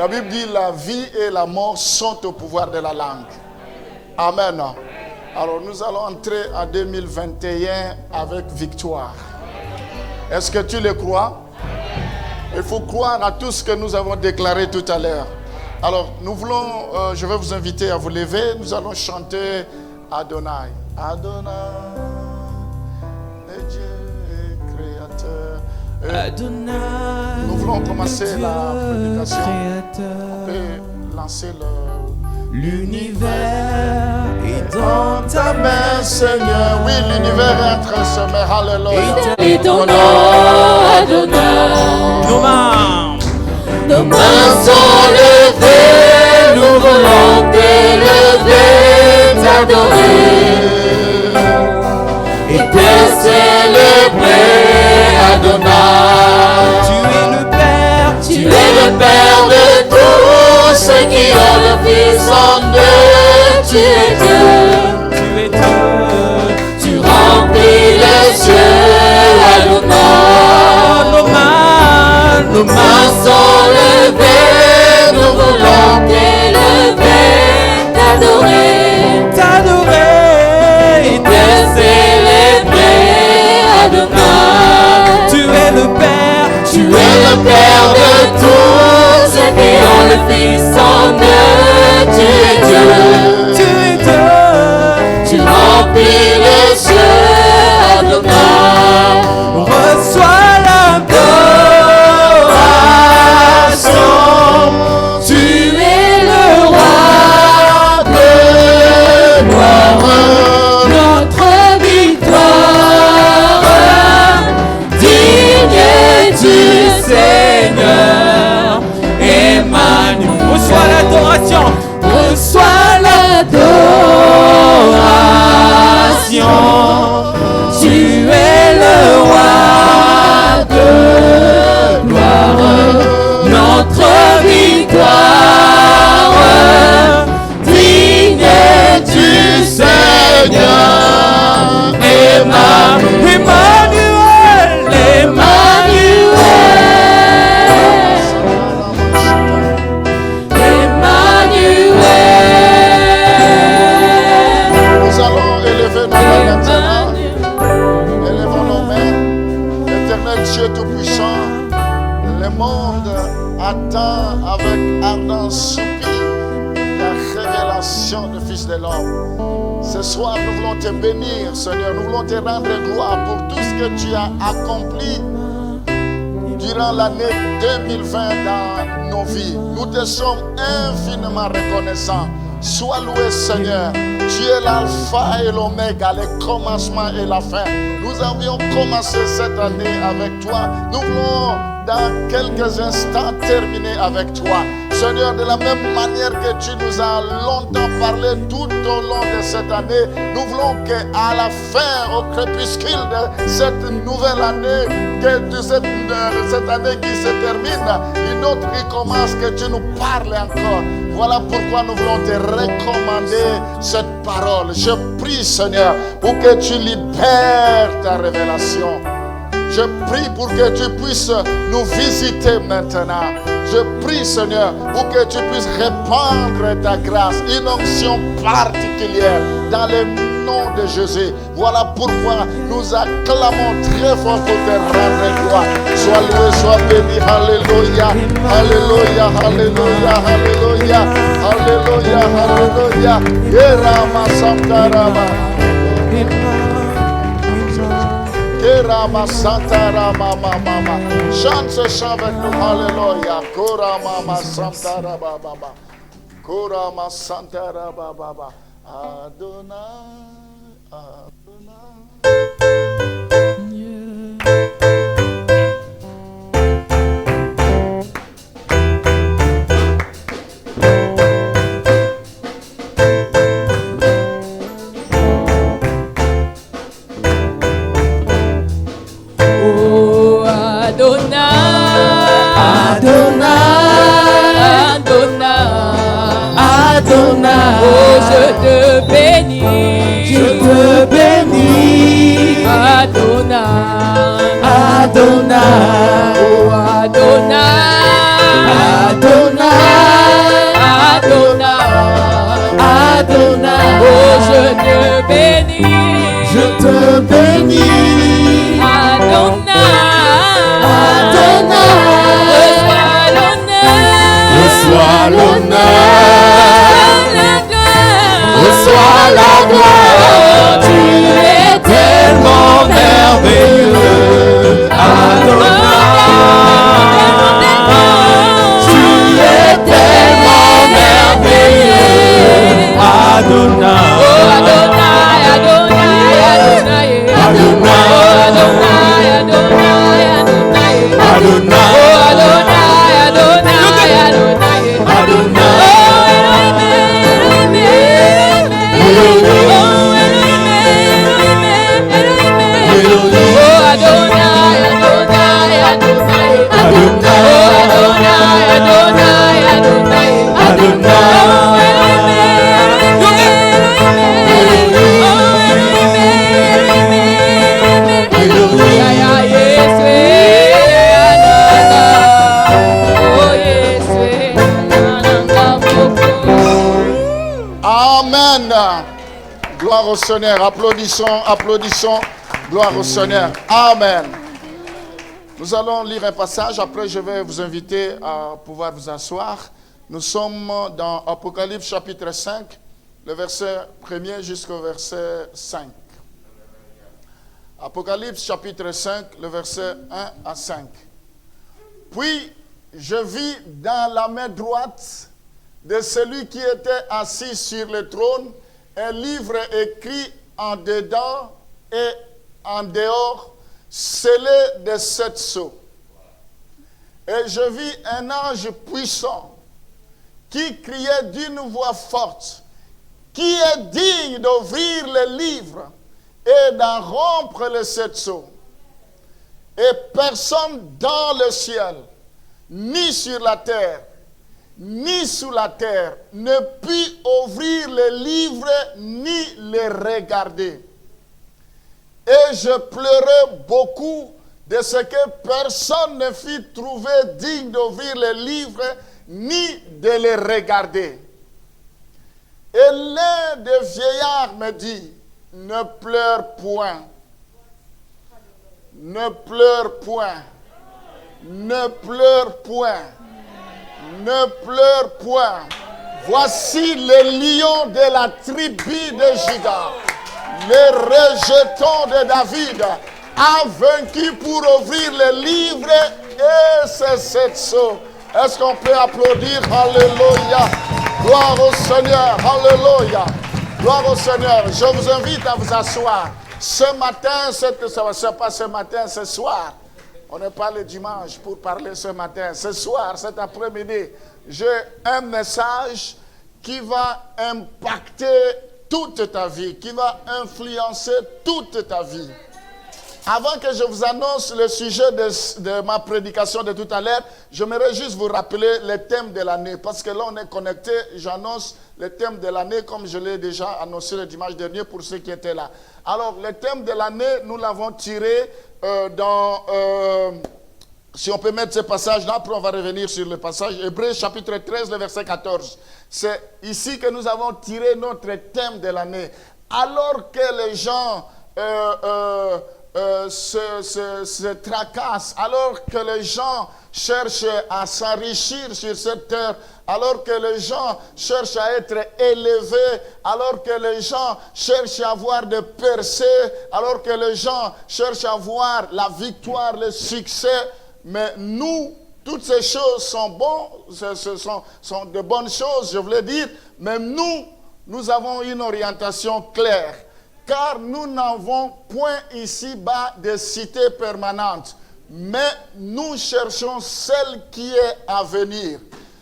La Bible dit la vie et la mort sont au pouvoir de la langue. Amen. Alors nous allons entrer en 2021 avec victoire. Est-ce que tu le crois? Il faut croire à tout ce que nous avons déclaré tout à l'heure. Alors nous voulons, je vais vous inviter à vous lever. Nous allons chanter Adonai. Adonai, le Dieu créateur. Adonai, nous voulons commencer la prédication. Créateur. On peut lancer l'univers est dans ta main, Seigneur. Oui, l'univers est en train de se mettre. Alléluia. Et ton nom, Adonai. Nos mains sont levées, nous voulons t'élever, t'adorer et te célébrer, Adonai. Tu es le Père de tous ceux qui ont le Fils en eux. Tu es Dieu, tu remplis les cieux, Adonai. Nos mains sont levées, nous voulons t'élever, t'adorer et te célébrer, Adonai. Tu es le Père de tous ceux qui ont le Fils en eux. Tu es Dieu, tu remplis les cieux, Adonai. Reçois Tu es le roi de gloire, notre victoire, digne du Seigneur, Emmanuel. Reçois l'adoration. Reçois l'adoration. Tu es le roi de gloire, notre victoire, digne du Seigneur, Emmanuel, Nous allons élever nos mains maintenant. Élevons nos mains. Éternel Dieu Tout-Puissant, le monde attend avec ardence soupir la révélation du Fils de l'homme. Ce soir, nous voulons te bénir, Seigneur. Nous voulons te rendre gloire pour tout ce que tu as accompli durant l'année 2020 dans nos vies. Nous te sommes infiniment reconnaissants. Sois loué, Seigneur. Tu es l'alpha et l'oméga, le commencement et la fin. Nous avions commencé cette année avec toi. Nous voulons dans quelques instants terminer avec toi. Seigneur, de la même manière que tu nous as longtemps parlé tout au long de cette année, nous voulons qu'à la fin, au crépuscule de cette nouvelle année, de cette année qui se termine, une autre qui commence, que tu nous parles encore. Voilà pourquoi nous voulons te recommander cette parole. Je prie, Seigneur, pour que tu libères ta révélation. Je prie pour que tu puisses nous visiter maintenant. Je prie, Seigneur, pour que tu puisses répandre ta grâce, une onction particulière dans le nom de Jésus. Voilà pourquoi nous acclamons très fort pour te rendre gloire. Sois loué, sois béni. Alléluia, alléluia, alléluia, alléluia, alléluia, alléluia. Yerama Santarama. Kerama Santarama Mama. Chante ce chant avec nous. Alléluia. Korama Santarama Mama. Korama Santarama Mama. Adonai, Adonai. Oh, je te bénis, Adonai, Adonai, oh Adonai, Adonai. Reçois l'honneur, reçois la gloire. Tu es tellement merveilleux, Adonai. Tu es tellement merveilleux, Adonai. Gloire au Seigneur. Applaudissons, applaudissons. Gloire au Seigneur. Amen. Nous allons lire un passage. Après, je vais vous inviter à pouvoir vous asseoir. Nous sommes dans Apocalypse chapitre 5, le verset 1er jusqu'au verset 5. Apocalypse chapitre 5, le verset 1 à 5. Puis, je vis dans la main droite de celui qui était assis sur le trône un livre écrit en dedans et en dehors, scellé de 7 sceaux. Et je vis un ange puissant qui criait d'une voix forte, qui est digne d'ouvrir le livre et d'en rompre les 7 sceaux. Et personne dans le ciel, ni sur la terre, ni sous la terre, ne put ouvrir les livres ni les regarder. Et je pleurais beaucoup de ce que personne ne fut trouvé digne d'ouvrir les livres ni de les regarder. Et l'un des vieillards me dit, ne pleure point, ne pleure point, ne pleure point. Ne pleure point. Voici le lion de la tribu de Juda, le rejeton de David, a vaincu pour ouvrir le livre et ses 7 sceaux. Est-ce qu'on peut applaudir? Alléluia. Gloire au Seigneur. Alléluia. Gloire au Seigneur. Je vous invite à vous asseoir. Ce matin, c'est pas ce matin, ce soir. On n'est pas le dimanche pour parler ce matin. Ce soir, cet après-midi, j'ai un message qui va impacter toute ta vie, qui va influencer toute ta vie. Avant que je vous annonce le sujet de ma prédication de tout à l'heure, j'aimerais juste vous rappeler le thème de l'année. Parce que là, on est connecté. J'annonce le thème de l'année comme je l'ai déjà annoncé le dimanche dernier pour ceux qui étaient là. Alors, le thème de l'année, nous l'avons tiré si on peut mettre ce passage-là, après on va revenir sur le passage. Hébreux chapitre 13, le verset 14. C'est ici que nous avons tiré notre thème de l'année. Alors que les gens se tracassent, alors que les gens cherchent à s'enrichir sur cette terre, alors que les gens cherchent à être élevés, alors que les gens cherchent à avoir des percées, alors que les gens cherchent à avoir la victoire, le succès. Mais nous, toutes ces choses sont bonnes, ce sont de bonnes choses, je voulais dire, mais nous avons une orientation claire. Car nous n'avons point ici-bas de cité permanente, mais nous cherchons celle qui est à venir.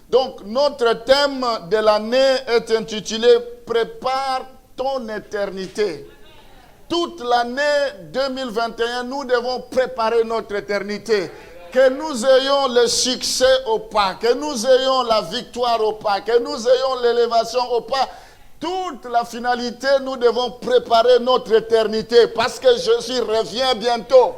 Donc, notre thème de l'année est intitulé « Prépare ton éternité ». Toute l'année 2021, nous devons préparer notre éternité. Que nous ayons le succès ou pas, que nous ayons la victoire ou pas, que nous ayons l'élévation ou pas. Toute la finalité, nous devons préparer notre éternité parce que Jésus revient bientôt.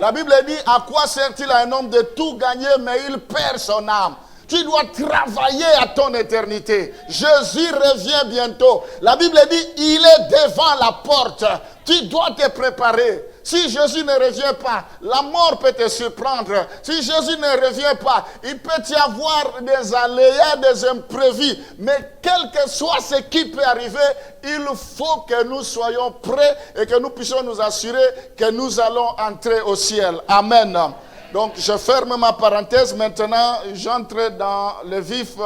La Bible dit, à quoi sert-il à un homme de tout gagner, mais il perd son âme? Tu dois travailler à ton éternité. Jésus revient bientôt. La Bible dit, il est devant la porte. Tu dois te préparer. Si Jésus ne revient pas, la mort peut te surprendre. Si Jésus ne revient pas, il peut y avoir des aléas, des imprévus. Mais quel que soit ce qui peut arriver, il faut que nous soyons prêts et que nous puissions nous assurer que nous allons entrer au ciel. Amen. Donc, je ferme ma parenthèse. Maintenant, j'entre dans le vif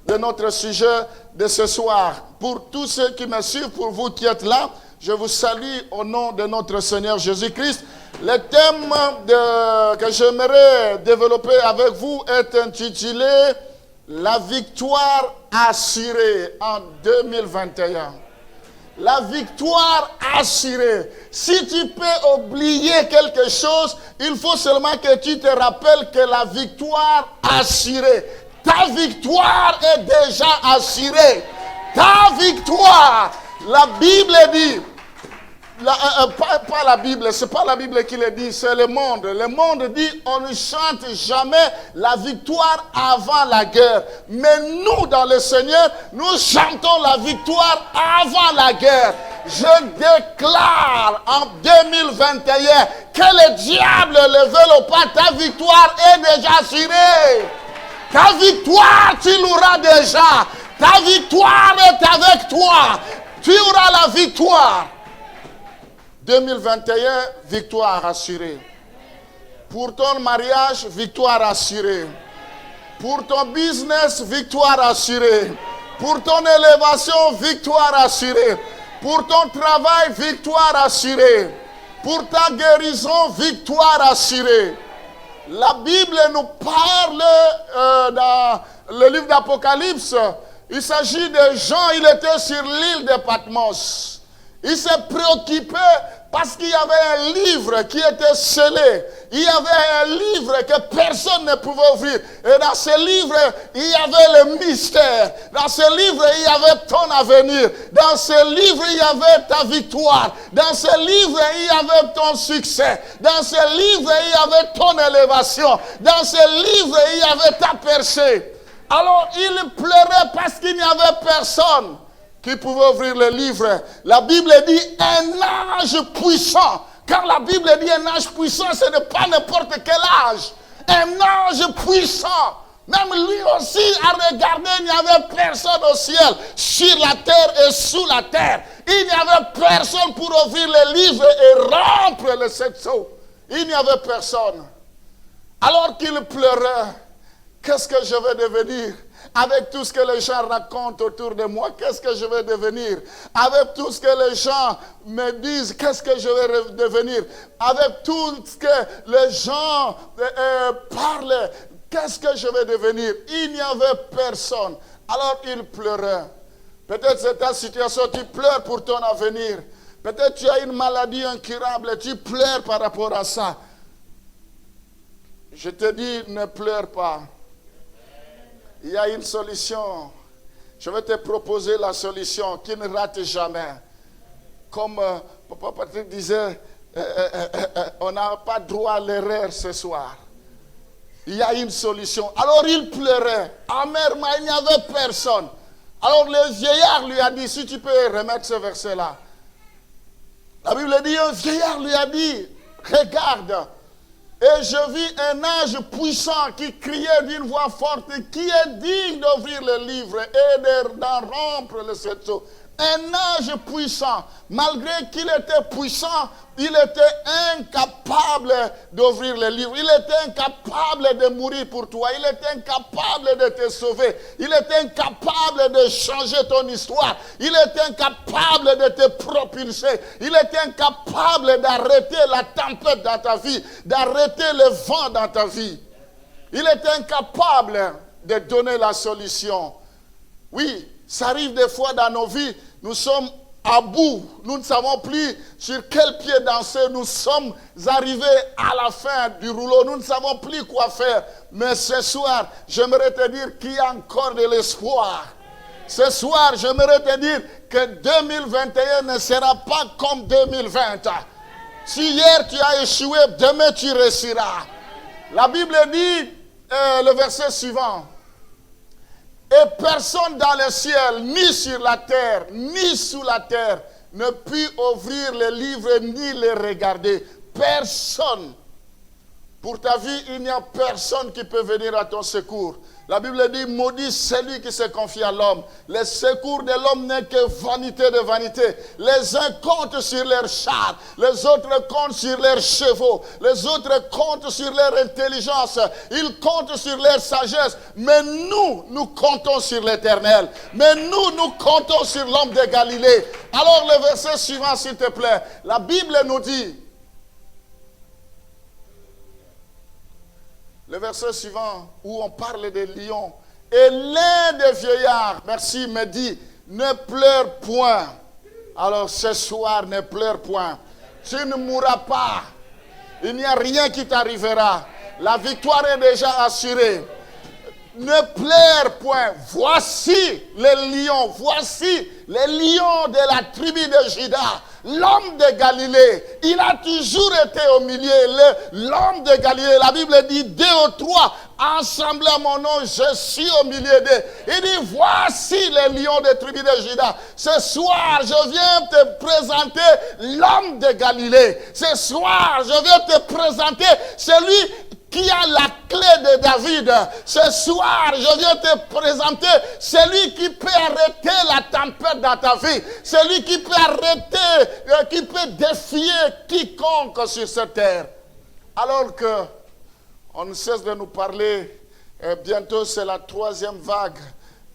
de notre sujet de ce soir. Pour tous ceux qui me suivent, pour vous qui êtes là, je vous salue au nom de notre Seigneur Jésus-Christ. Le thème que j'aimerais développer avec vous est intitulé « La victoire assurée en 2021 ». La victoire assurée. Si tu peux oublier quelque chose, il faut seulement que tu te rappelles que la victoire assurée. Ta victoire est déjà assurée. Ta victoire. La Bible dit, pas la Bible, c'est pas la Bible qui le dit, c'est le monde. Le monde dit, on ne chante jamais la victoire avant la guerre. Mais nous, dans le Seigneur, nous chantons la victoire avant la guerre. Je déclare en 2021 que le diable le veuille pas, ta victoire est déjà assurée. Ta victoire, tu l'auras déjà. Ta victoire est avec toi. Tu auras la victoire. 2021, victoire assurée. Pour ton mariage, victoire assurée. Pour ton business, victoire assurée. Pour ton élévation, victoire assurée. Pour ton travail, victoire assurée. Pour ta guérison, victoire assurée. La Bible nous parle dans le livre d'Apocalypse. Il s'agit de Jean, il était sur l'île de Patmos. Il s'est préoccupé parce qu'il y avait un livre qui était scellé. Il y avait un livre que personne ne pouvait ouvrir. Et dans ce livre, il y avait le mystère. Dans ce livre, il y avait ton avenir. Dans ce livre, il y avait ta victoire. Dans ce livre, il y avait ton succès. Dans ce livre, il y avait ton élévation. Dans ce livre, il y avait ta percée. Alors, il pleurait parce qu'il n'y avait personne qui pouvait ouvrir le livre. La Bible dit un ange puissant. Quand la Bible dit un ange puissant, ce n'est pas n'importe quel âge. Un ange puissant. Même lui aussi a regardé, il n'y avait personne au ciel, sur la terre et sous la terre. Il n'y avait personne pour ouvrir le livre et rompre les sept sceaux. Il n'y avait personne. Alors qu'il pleurait, qu'est-ce que je vais devenir? Avec tout ce que les gens racontent autour de moi, qu'est-ce que je vais devenir? Avec tout ce que les gens me disent, qu'est-ce que je vais devenir? Avec tout ce que les gens parlent, qu'est-ce que je vais devenir? Il n'y avait personne. Alors il pleurait. Peut-être c'est ta situation, tu pleures pour ton avenir. Peut-être tu as une maladie incurable, tu pleures par rapport à ça. Je te dis, ne pleure pas. Il y a une solution. Je vais te proposer la solution qui ne rate jamais. Comme Papa Patrick disait, on n'a pas droit à l'erreur ce soir. Il y a une solution. Alors il pleurait. Amèrement, il n'y avait personne. Alors le vieillard lui a dit, si tu peux remettre ce verset-là. La Bible dit, un vieillard lui a dit, regarde. Et je vis un ange puissant qui criait d'une voix forte, qui est digne d'ouvrir le livre et d'en rompre le sept sceaux. Un ange puissant, malgré qu'il était puissant, il était incapable d'ouvrir le livre. Il était incapable de mourir pour toi. Il était incapable de te sauver. Il était incapable de changer ton histoire. Il était incapable de te propulser. Il était incapable d'arrêter la tempête dans ta vie, d'arrêter le vent dans ta vie. Il était incapable de donner la solution. Oui, ça arrive des fois dans nos vies, nous sommes à bout. Nous ne savons plus sur quel pied danser. Nous sommes arrivés à la fin du rouleau. Nous ne savons plus quoi faire. Mais ce soir, j'aimerais te dire qu'il y a encore de l'espoir. Ce soir, j'aimerais te dire que 2021 ne sera pas comme 2020. Si hier tu as échoué, demain tu réussiras. La Bible dit, le verset suivant, et personne dans le ciel, ni sur la terre, ni sous la terre, ne put ouvrir les livres ni les regarder. personne. Pour ta vie, il n'y a personne qui peut venir à ton secours. La Bible dit, maudit celui qui se confie à l'homme. Le secours de l'homme n'est que vanité de vanité. Les uns comptent sur leurs chars, les autres comptent sur leurs chevaux, les autres comptent sur leur intelligence, ils comptent sur leur sagesse. Mais nous comptons sur l'Éternel. Mais nous comptons sur l'homme de Galilée. Alors le verset suivant, s'il te plaît. La Bible nous dit, le verset suivant, où on parle des lions. Et l'un des vieillards, merci, me dit, ne pleure point. Alors ce soir, ne pleure point. Tu ne mourras pas. Il n'y a rien qui t'arrivera. La victoire est déjà assurée. Ne pleure point. Voici les lions. Voici les lions de la tribu de Juda. L'homme de Galilée, il a toujours été au milieu. L'homme de Galilée, la Bible dit 2 ou 3 ensemble à mon nom, je suis au milieu d'eux. Il dit, voici les lions de tribu de Juda. Ce soir, je viens te présenter l'homme de Galilée. Ce soir, je viens te présenter celui qui a la clé de David. Ce soir, je viens te présenter celui qui peut arrêter la tempête dans ta vie. Celui qui peut arrêter, qui peut défier quiconque sur cette terre. Alors que on ne cesse de nous parler, bientôt c'est la 3e vague.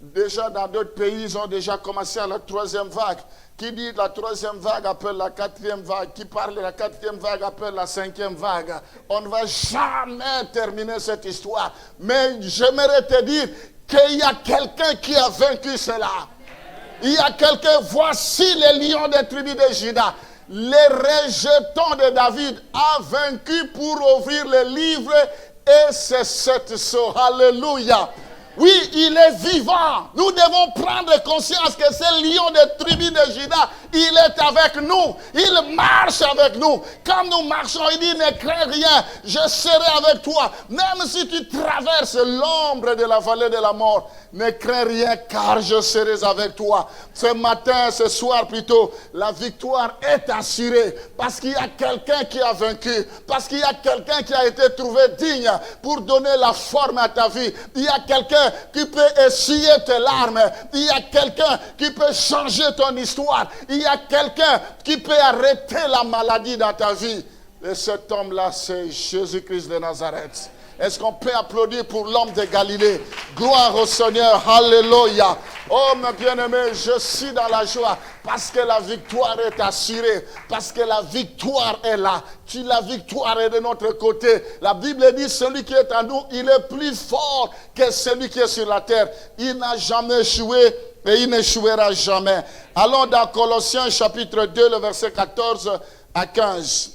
Déjà dans d'autres pays, ils ont déjà commencé à la 3e vague. Qui dit la 3e vague appelle la 4e vague. Qui parle de la 4e vague appelle la 5e vague. On ne va jamais terminer cette histoire. Mais j'aimerais te dire qu'il y a quelqu'un qui a vaincu cela. Il y a quelqu'un, voici les lions des tribus de Juda. Les rejetons de David a vaincu pour ouvrir le livre et c'est cette sceau. Alléluia. Oui, il est vivant. Nous devons prendre conscience que ce lion de tribu de Juda, il est avec nous. Il marche avec nous. Quand nous marchons, il dit, ne crains rien, je serai avec toi. Même si tu traverses l'ombre de la vallée de la mort, ne crains rien car je serai avec toi. Ce matin, ce soir plutôt, la victoire est assurée. Parce qu'il y a quelqu'un qui a vaincu. Parce qu'il y a quelqu'un qui a été trouvé digne pour donner la forme à ta vie. Il y a quelqu'un qui peut essuyer tes larmes. Il y a quelqu'un qui peut changer ton histoire. Il y a quelqu'un qui peut arrêter la maladie dans ta vie. Et cet homme-là, c'est Jésus-Christ de Nazareth. Est-ce qu'on peut applaudir pour l'homme de Galilée? Gloire au Seigneur, alléluia. Oh mes bien-aimés, je suis dans la joie parce que la victoire est assurée, parce que la victoire est là. La victoire est de notre côté. La Bible dit, celui qui est en nous, il est plus fort que celui qui est sur la terre. Il n'a jamais échoué et il n'échouera jamais. Allons dans Colossiens chapitre 2, le verset 14 à 15.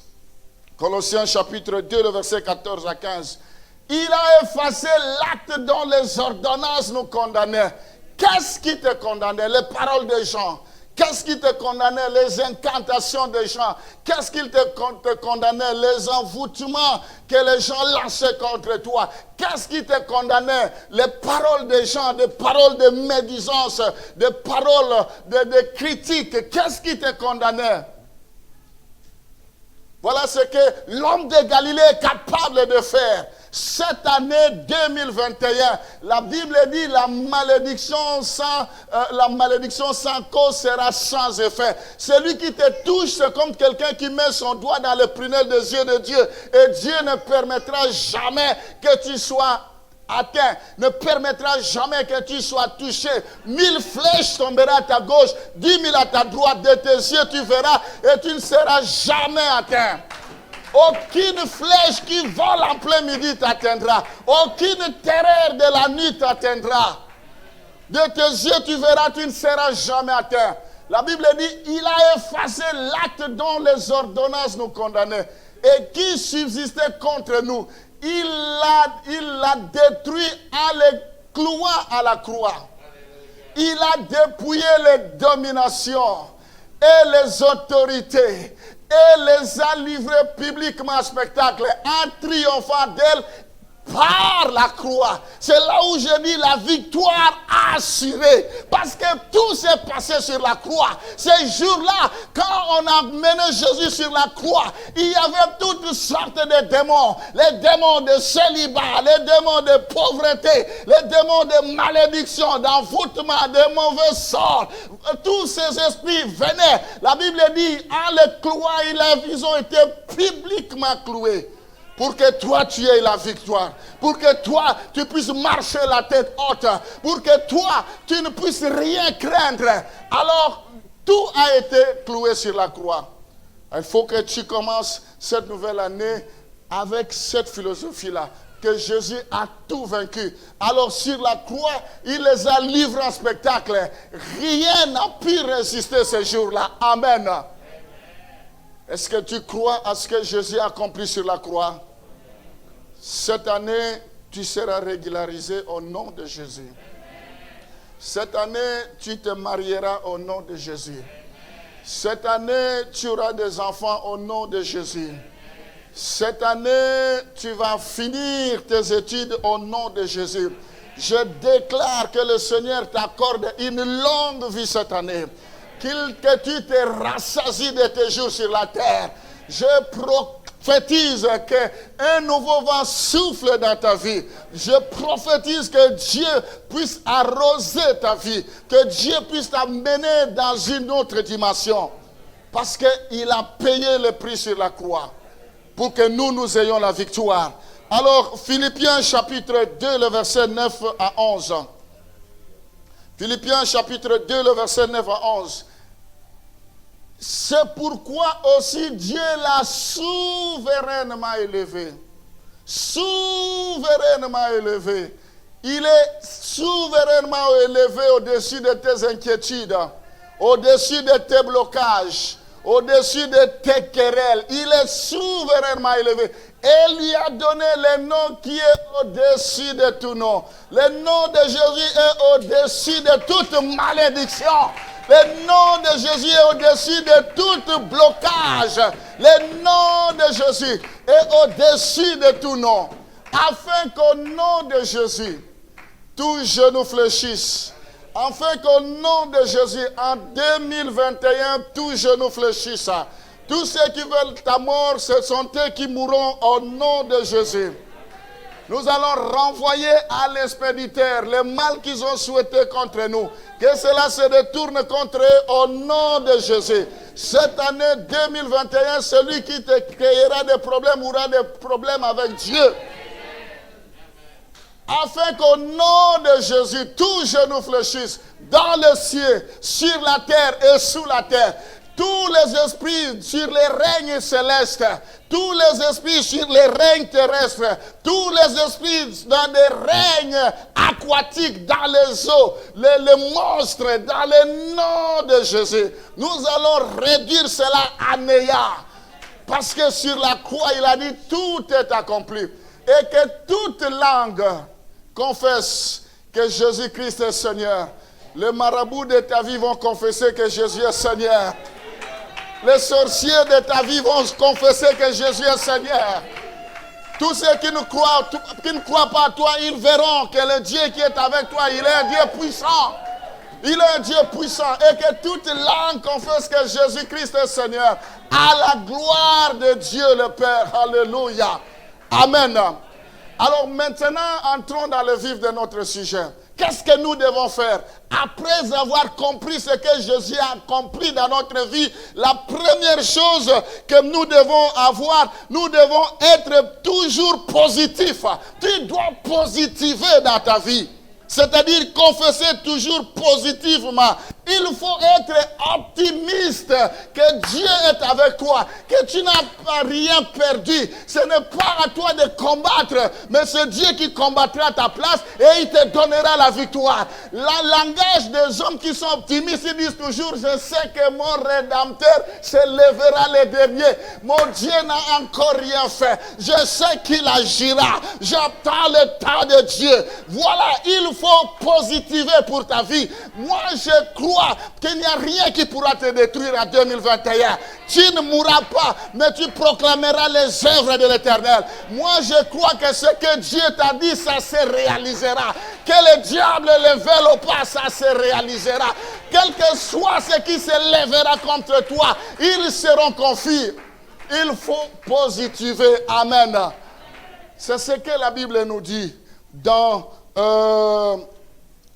Colossiens chapitre 2, le verset 14 à 15. Il a effacé l'acte dont les ordonnances nous condamnaient. Qu'est-ce qui te condamnait? Les paroles des gens. Qu'est-ce qui te condamnait? Les incantations des gens. Qu'est-ce qui te condamnait? Les envoûtements que les gens lançaient contre toi. Qu'est-ce qui te condamnait? Les paroles des gens, des paroles de médisance, des paroles de critiques. Qu'est-ce qui te condamnait? Voilà ce que l'homme de Galilée est capable de faire. Cette année 2021, la Bible dit la malédiction sans cause sera sans effet. Celui qui te touche, c'est comme quelqu'un qui met son doigt dans le prunelle des yeux de Dieu. Et Dieu ne permettra jamais que tu sois atteint, ne permettra jamais que tu sois touché. 1000 flèches tomberont à ta gauche, 10 000 à ta droite. De tes yeux tu verras et tu ne seras jamais atteint. Aucune flèche qui vole en plein midi t'atteindra. Aucune terreur de la nuit t'atteindra. De tes yeux tu verras, tu ne seras jamais atteint. La Bible dit, il a effacé l'acte dont les ordonnances nous condamnaient et qui subsistait contre nous. Il l'a détruit en le clouant à la croix. Il a dépouillé les dominations et les autorités et les a livrés publiquement en spectacle en triomphant d'elles par la croix. C'est là où je dis la victoire assurée. Parce que tout s'est passé sur la croix. Ces jours-là, quand on a mené Jésus sur la croix, il y avait toutes sortes de démons. Les démons de célibat, les démons de pauvreté, les démons de malédiction, d'envoûtement, de mauvais sorts. Tous ces esprits venaient. La Bible dit, en les clouant, ils ont été publiquement cloués. Pour que toi, tu aies la victoire. Pour que toi, tu puisses marcher la tête haute. Pour que toi, tu ne puisses rien craindre. Alors, tout a été cloué sur la croix. Il faut que tu commences cette nouvelle année avec cette philosophie-là. Que Jésus a tout vaincu. Alors, sur la croix, il les a livrés en spectacle. Rien n'a pu résister ce jour-là. Amen. Est-ce que tu crois à ce que Jésus a accompli sur la croix? Cette année, tu seras régularisé au nom de Jésus. Cette année, tu te marieras au nom de Jésus. Cette année, tu auras des enfants au nom de Jésus. Cette année, tu vas finir tes études au nom de Jésus. Je déclare que le Seigneur t'accorde une longue vie cette année. Que tu te rassasies de tes jours sur la terre. Je prophétise qu'un nouveau vent souffle dans ta vie. Je prophétise que Dieu puisse arroser ta vie. Que Dieu puisse t'amener dans une autre dimension. Parce qu'il a payé le prix sur la croix. Pour que nous ayons la victoire. Alors, Philippiens chapitre 2, le verset 9 à 11. Philippiens chapitre 2, le verset 9 à 11. C'est pourquoi aussi Dieu l'a souverainement élevé. Souverainement élevé. Il est souverainement élevé au-dessus de tes inquiétudes, au-dessus de tes blocages, au-dessus de tes querelles. Il est souverainement élevé. Et lui a donné le nom qui est au-dessus de tout nom. Le nom de Jésus est au-dessus de toute malédiction. Le nom de Jésus est au-dessus de tout blocage. Le nom de Jésus est au-dessus de tout nom. Afin qu'au nom de Jésus, tout genou fléchisse. Afin qu'au nom de Jésus, en 2021, tout genou fléchisse. Tous ceux qui veulent ta mort, ce sont eux qui mourront au nom de Jésus. Nous allons renvoyer à l'expéditeur le mal qu'ils ont souhaité contre nous. Que cela se détourne contre eux au nom de Jésus. Cette année 2021, celui qui te créera des problèmes aura des problèmes avec Dieu. Afin qu'au nom de Jésus, tout genou fléchisse dans le ciel, sur la terre et sous la terre. Tous les esprits sur les règnes célestes, tous les esprits sur les règnes terrestres, tous les esprits dans des règnes aquatiques, dans les eaux, les monstres, dans le nom de Jésus. Nous allons réduire cela à néant. Parce que sur la croix, il a dit tout est accompli. Et que toute langue confesse que Jésus-Christ est Seigneur. Les marabouts de ta vie vont confesser que Jésus est Seigneur. Les sorciers de ta vie vont confesser que Jésus est Seigneur. Tous ceux qui ne croient pas à toi, ils verront que le Dieu qui est avec toi, il est un Dieu puissant. Il est un Dieu puissant. Et que toute langue confesse que Jésus-Christ est Seigneur. À la gloire de Dieu le Père. Alléluia. Amen. Alors maintenant, entrons dans le vif de notre sujet. Qu'est-ce que nous devons faire? Après avoir compris ce que Jésus a accompli dans notre vie, la première chose que nous devons avoir, nous devons être toujours positifs. Tu dois positiver dans ta vie. C'est-à-dire confesser toujours positivement. Il faut être optimiste que Dieu est avec toi, que tu n'as pas rien perdu. Ce n'est pas à toi de combattre, mais c'est Dieu qui combattra à ta place et il te donnera la victoire. Le langage des hommes qui sont optimistes, ils disent toujours, je sais que mon Rédempteur se lèvera le dernier. Mon Dieu n'a encore rien fait. Je sais qu'il agira. J'attends le temps de Dieu. Voilà, il faut positiver pour ta vie. Moi, je crois crois qu'il n'y a rien qui pourra te détruire en 2021. Tu ne mourras pas, mais tu proclameras les œuvres de l'Éternel. Moi, je crois que ce que Dieu t'a dit, ça se réalisera. Que le diable le veuille ou pas, ça se réalisera. Quel que soit ce qui se lèvera contre toi, ils seront confus. Il faut positiver. Amen. C'est ce que la Bible nous dit dans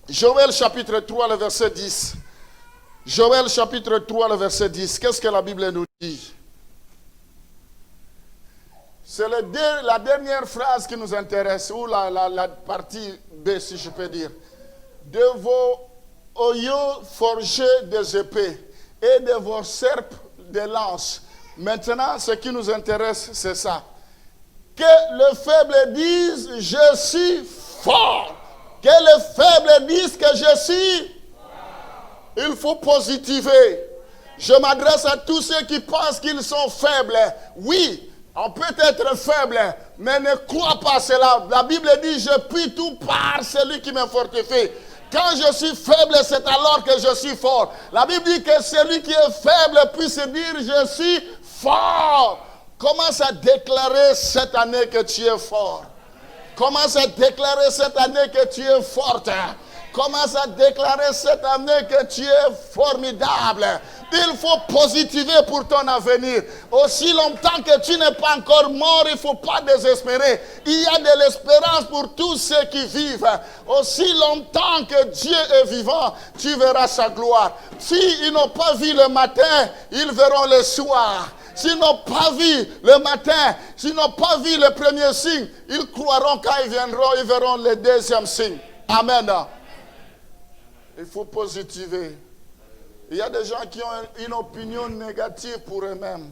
Joël chapitre 3, le verset 10. Joël chapitre 3, le verset 10. Qu'est-ce que la Bible nous dit? C'est la dernière phrase qui nous intéresse, ou la partie B, si je peux dire. De vos oyaux forgés des épées et de vos serpes des lances. Maintenant, ce qui nous intéresse, c'est ça. Que le faible dise, je suis fort. Que le faible dise que je suis. Il faut positiver. Je m'adresse à tous ceux qui pensent qu'ils sont faibles. Oui, on peut être faible, mais ne crois pas cela. La Bible dit, je puis tout par celui qui me fortifie. Quand je suis faible, c'est alors que je suis fort. La Bible dit que celui qui est faible puisse dire, je suis fort. Commence à déclarer cette année que tu es fort. Commence à déclarer cette année que tu es forte. Commence à déclarer cette année que tu es formidable. Il faut positiver pour ton avenir. Aussi longtemps que tu n'es pas encore mort, il ne faut pas désespérer. Il y a de l'espérance pour tous ceux qui vivent. Aussi longtemps que Dieu est vivant, tu verras sa gloire. S'ils n'ont pas vu le matin, ils verront le soir. S'ils n'ont pas vu le matin, s'ils n'ont pas vu le premier signe, ils croiront quand ils viendront, ils verront le deuxième signe. Amen. Il faut positiver. Il y a des gens qui ont une opinion négative pour eux-mêmes.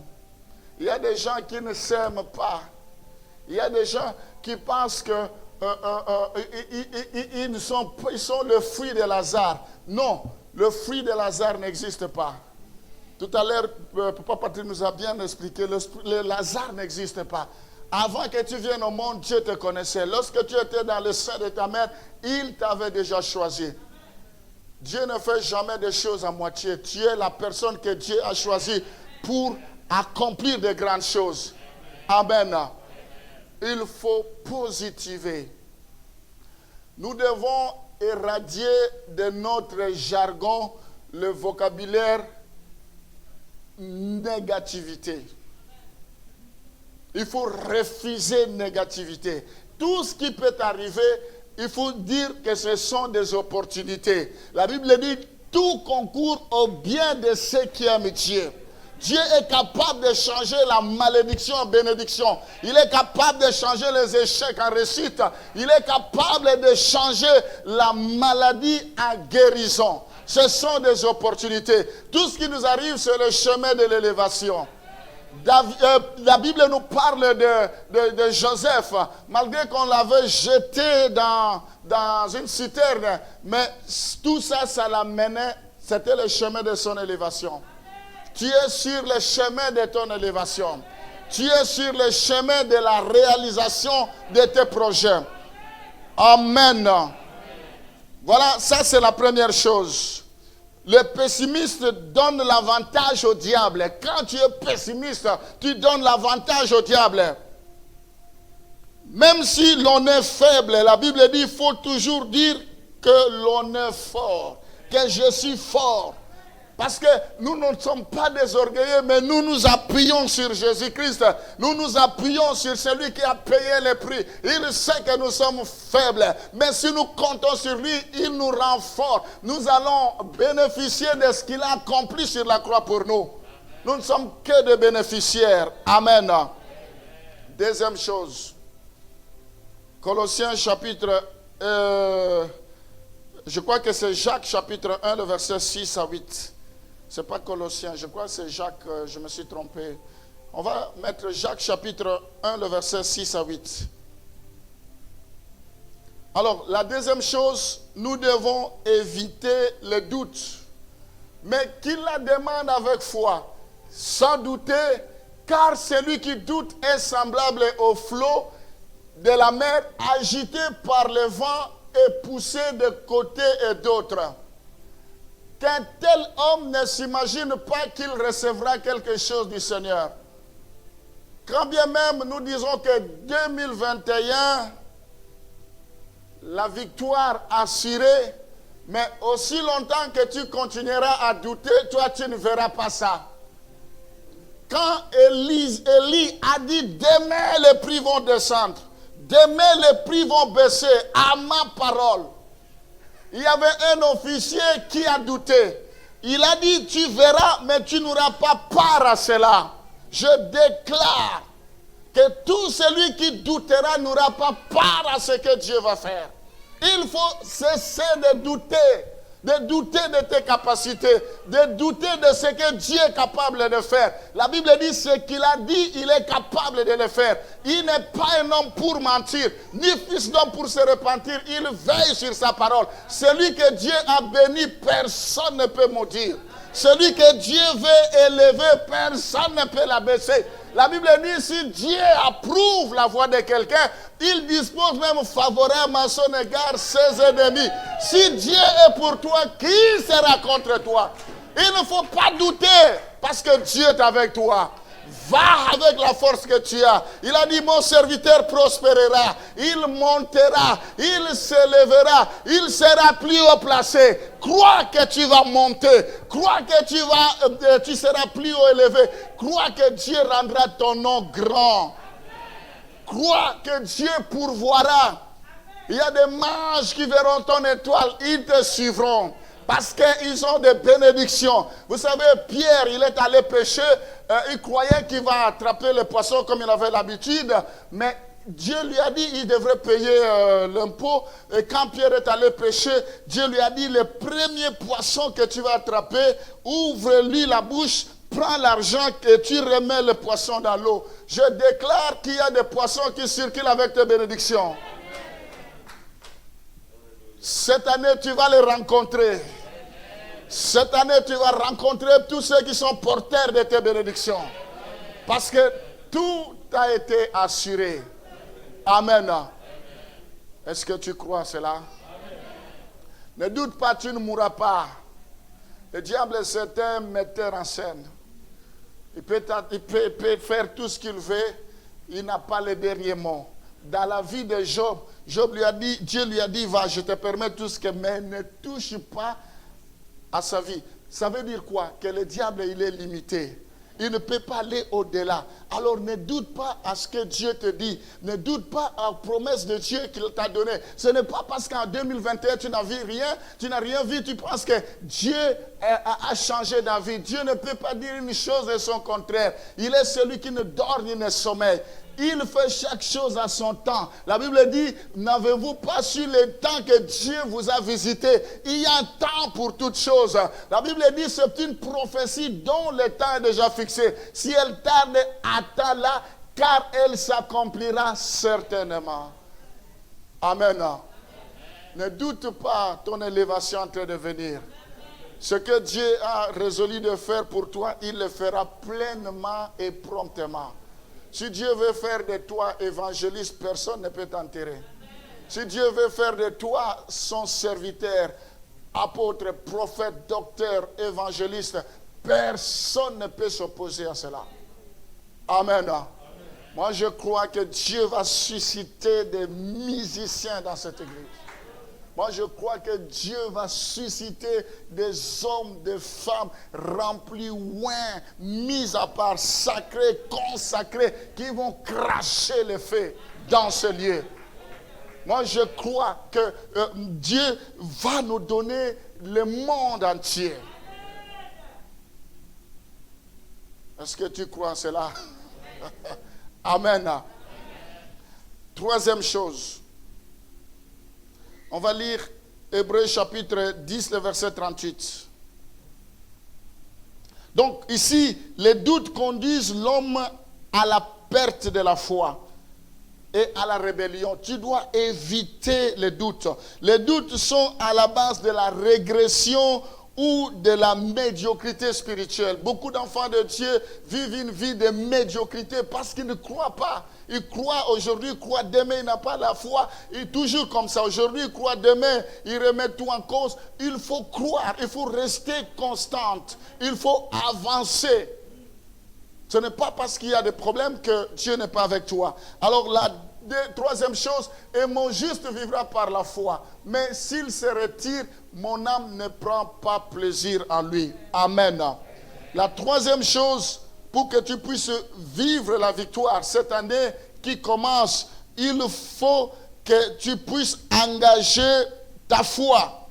Il y a des gens qui ne s'aiment pas. Il y a des gens qui pensent que ils sont le fruit de Lazare. Non, le fruit de Lazare n'existe pas. Tout à l'heure, Papa Patrick nous a bien expliqué, le Lazare n'existe pas. Avant que tu viennes au monde, Dieu te connaissait. Lorsque tu étais dans le sein de ta mère, il t'avait déjà choisi. Dieu ne fait jamais des choses à moitié. Tu es la personne que Dieu a choisie pour accomplir de grandes choses. Amen. Il faut positiver. Nous devons éradier de notre jargon le vocabulaire négativité. Il faut refuser négativité. Tout ce qui peut arriver, il faut dire que ce sont des opportunités. La Bible dit, tout concourt au bien de ceux qui aiment Dieu. Dieu est capable de changer la malédiction en bénédiction. Il est capable de changer les échecs en réussite. Il est capable de changer la maladie en guérison. Ce sont des opportunités. Tout ce qui nous arrive, c'est le chemin de l'élévation. La Bible nous parle de Joseph, malgré qu'on l'avait jeté dans une citerne, mais tout ça, ça l'amenait, c'était le chemin de son élévation. Tu es sur le chemin de ton élévation. Tu es sur le chemin de la réalisation de tes projets. Amen. Voilà, ça c'est la première chose. Le pessimiste donne l'avantage au diable. Quand tu es pessimiste, tu donnes l'avantage au diable. Même si l'on est faible, la Bible dit qu'il faut toujours dire que l'on est fort, que je suis fort. Parce que nous ne sommes pas des orgueilleux, mais nous nous appuyons sur Jésus-Christ. Nous nous appuyons sur celui qui a payé le prix. Il sait que nous sommes faibles. Mais si nous comptons sur lui, il nous rend forts. Nous allons bénéficier de ce qu'il a accompli sur la croix pour nous. Nous ne sommes que des bénéficiaires. Amen. Deuxième chose. Colossiens chapitre... je crois que c'est Jacques chapitre 1, le verset 6 à 8. Ce n'est pas Colossiens, je crois que c'est Jacques, je me suis trompé. On va mettre Jacques chapitre 1, le verset 6 à 8. Alors, la deuxième chose, nous devons éviter le doute. Mais qu'il la demande avec foi, sans douter, car celui qui doute est semblable au flot de la mer agité par le vent et poussé de côté et d'autre. qu'un tel homme ne s'imagine pas qu'il recevra quelque chose du Seigneur. Quand bien même nous disons que 2021, la victoire assurée, mais aussi longtemps que tu continueras à douter, toi tu ne verras pas ça. Quand Élie a dit demain les prix vont descendre, demain les prix vont baisser, à ma parole, il y avait un officier qui a douté. Il a dit tu verras mais tu n'auras pas part à cela. Je déclare que tout celui qui doutera n'aura pas part à ce que Dieu va faire. Il faut cesser de douter de tes capacités, de douter de ce que Dieu est capable de faire. La Bible dit ce qu'il a dit, il est capable de le faire. Il n'est pas un homme pour mentir, ni fils d'homme pour se repentir. Il veille sur sa parole. Celui que Dieu a béni, personne ne peut maudire. Celui que Dieu veut élever, personne ne peut l'abaisser. La Bible dit, si Dieu approuve la voix de quelqu'un, il dispose même favorable à son égard ses ennemis. Si Dieu est pour toi, qui sera contre toi? Il ne faut pas douter, parce que Dieu est avec toi. Va avec la force que tu as. Il a dit, mon serviteur prospérera, il montera, il s'élèvera, il sera plus haut placé. Crois que tu vas monter, crois que tu seras plus haut élevé, crois que Dieu rendra ton nom grand. Crois que Dieu pourvoira. Il y a des mages qui verront ton étoile, ils te suivront. Parce qu'ils ont des bénédictions. Vous savez, Pierre, il est allé pêcher. Il croyait qu'il va attraper le poisson comme il avait l'habitude. Mais Dieu lui a dit qu'il devrait payer l'impôt. Et quand Pierre est allé pêcher, Dieu lui a dit, le premier poisson que tu vas attraper, ouvre-lui la bouche, prends l'argent et tu remets le poisson dans l'eau. Je déclare qu'il y a des poissons qui circulent avec tes bénédictions. Cette année, tu vas les rencontrer. Cette année, tu vas rencontrer tous ceux qui sont porteurs de tes bénédictions. Parce que tout a été assuré. Amen. Est-ce que tu crois cela? Ne doute pas, tu ne mourras pas. Le diable, c'est un metteur en scène. Il peut faire tout ce qu'il veut. Il n'a pas le dernier mot. Dans la vie de Job, Dieu lui a dit, va, je te permets tout ce que, mais ne touche pas à sa vie. Ça veut dire quoi? Que le diable, il est limité. Il ne peut pas aller au-delà. Alors ne doute pas à ce que Dieu te dit. Ne doute pas à la promesse de Dieu qu'il t'a donnée. Ce n'est pas parce qu'en 2021, tu n'as vu rien, tu n'as rien vu, tu penses que Dieu a changé d'avis. Dieu ne peut pas dire une chose et son contraire. Il est celui qui ne dort ni ne sommeille. Il fait chaque chose à son temps. La Bible dit, n'avez-vous pas su le temps que Dieu vous a visité? Il y a un temps pour toutes choses. La Bible dit, c'est une prophétie dont le temps est déjà fixé. Si elle tarde, attends-la, car elle s'accomplira certainement. Amen. Ne doute pas ton élévation en train de venir. Ce que Dieu a résolu de faire pour toi, il le fera pleinement et promptement. Si Dieu veut faire de toi évangéliste, personne ne peut t'enterrer. Si Dieu veut faire de toi son serviteur, apôtre, prophète, docteur, évangéliste, personne ne peut s'opposer à cela. Amen. Moi, je crois que Dieu va susciter des musiciens dans cette église. Moi, je crois que Dieu va susciter des hommes, des femmes remplis, oints, mis à part, sacrés, consacrés, qui vont cracher le feu dans ce lieu. Moi, je crois que Dieu va nous donner le monde entier. Est-ce que tu crois en cela? Amen. Troisième chose. On va lire Hébreux chapitre 10, le verset 38. Donc ici, les doutes conduisent l'homme à la perte de la foi et à la rébellion. Tu dois éviter les doutes. Les doutes sont à la base de la régression ou de la médiocrité spirituelle. Beaucoup d'enfants de Dieu vivent une vie de médiocrité parce qu'ils ne croient pas. Ils croient aujourd'hui, ils croient demain, ils n'ont pas la foi. Ils sont toujours comme ça. Aujourd'hui, ils croient demain, ils remettent tout en cause. Il faut croire, il faut rester constante. Il faut avancer. Ce n'est pas parce qu'il y a des problèmes que Dieu n'est pas avec toi. Alors la troisième chose, et mon juste vivra par la foi. Mais s'il se retire, mon âme ne prend pas plaisir en lui. Amen. La troisième chose, pour que tu puisses vivre la victoire cette année qui commence, il faut que tu puisses engager ta foi.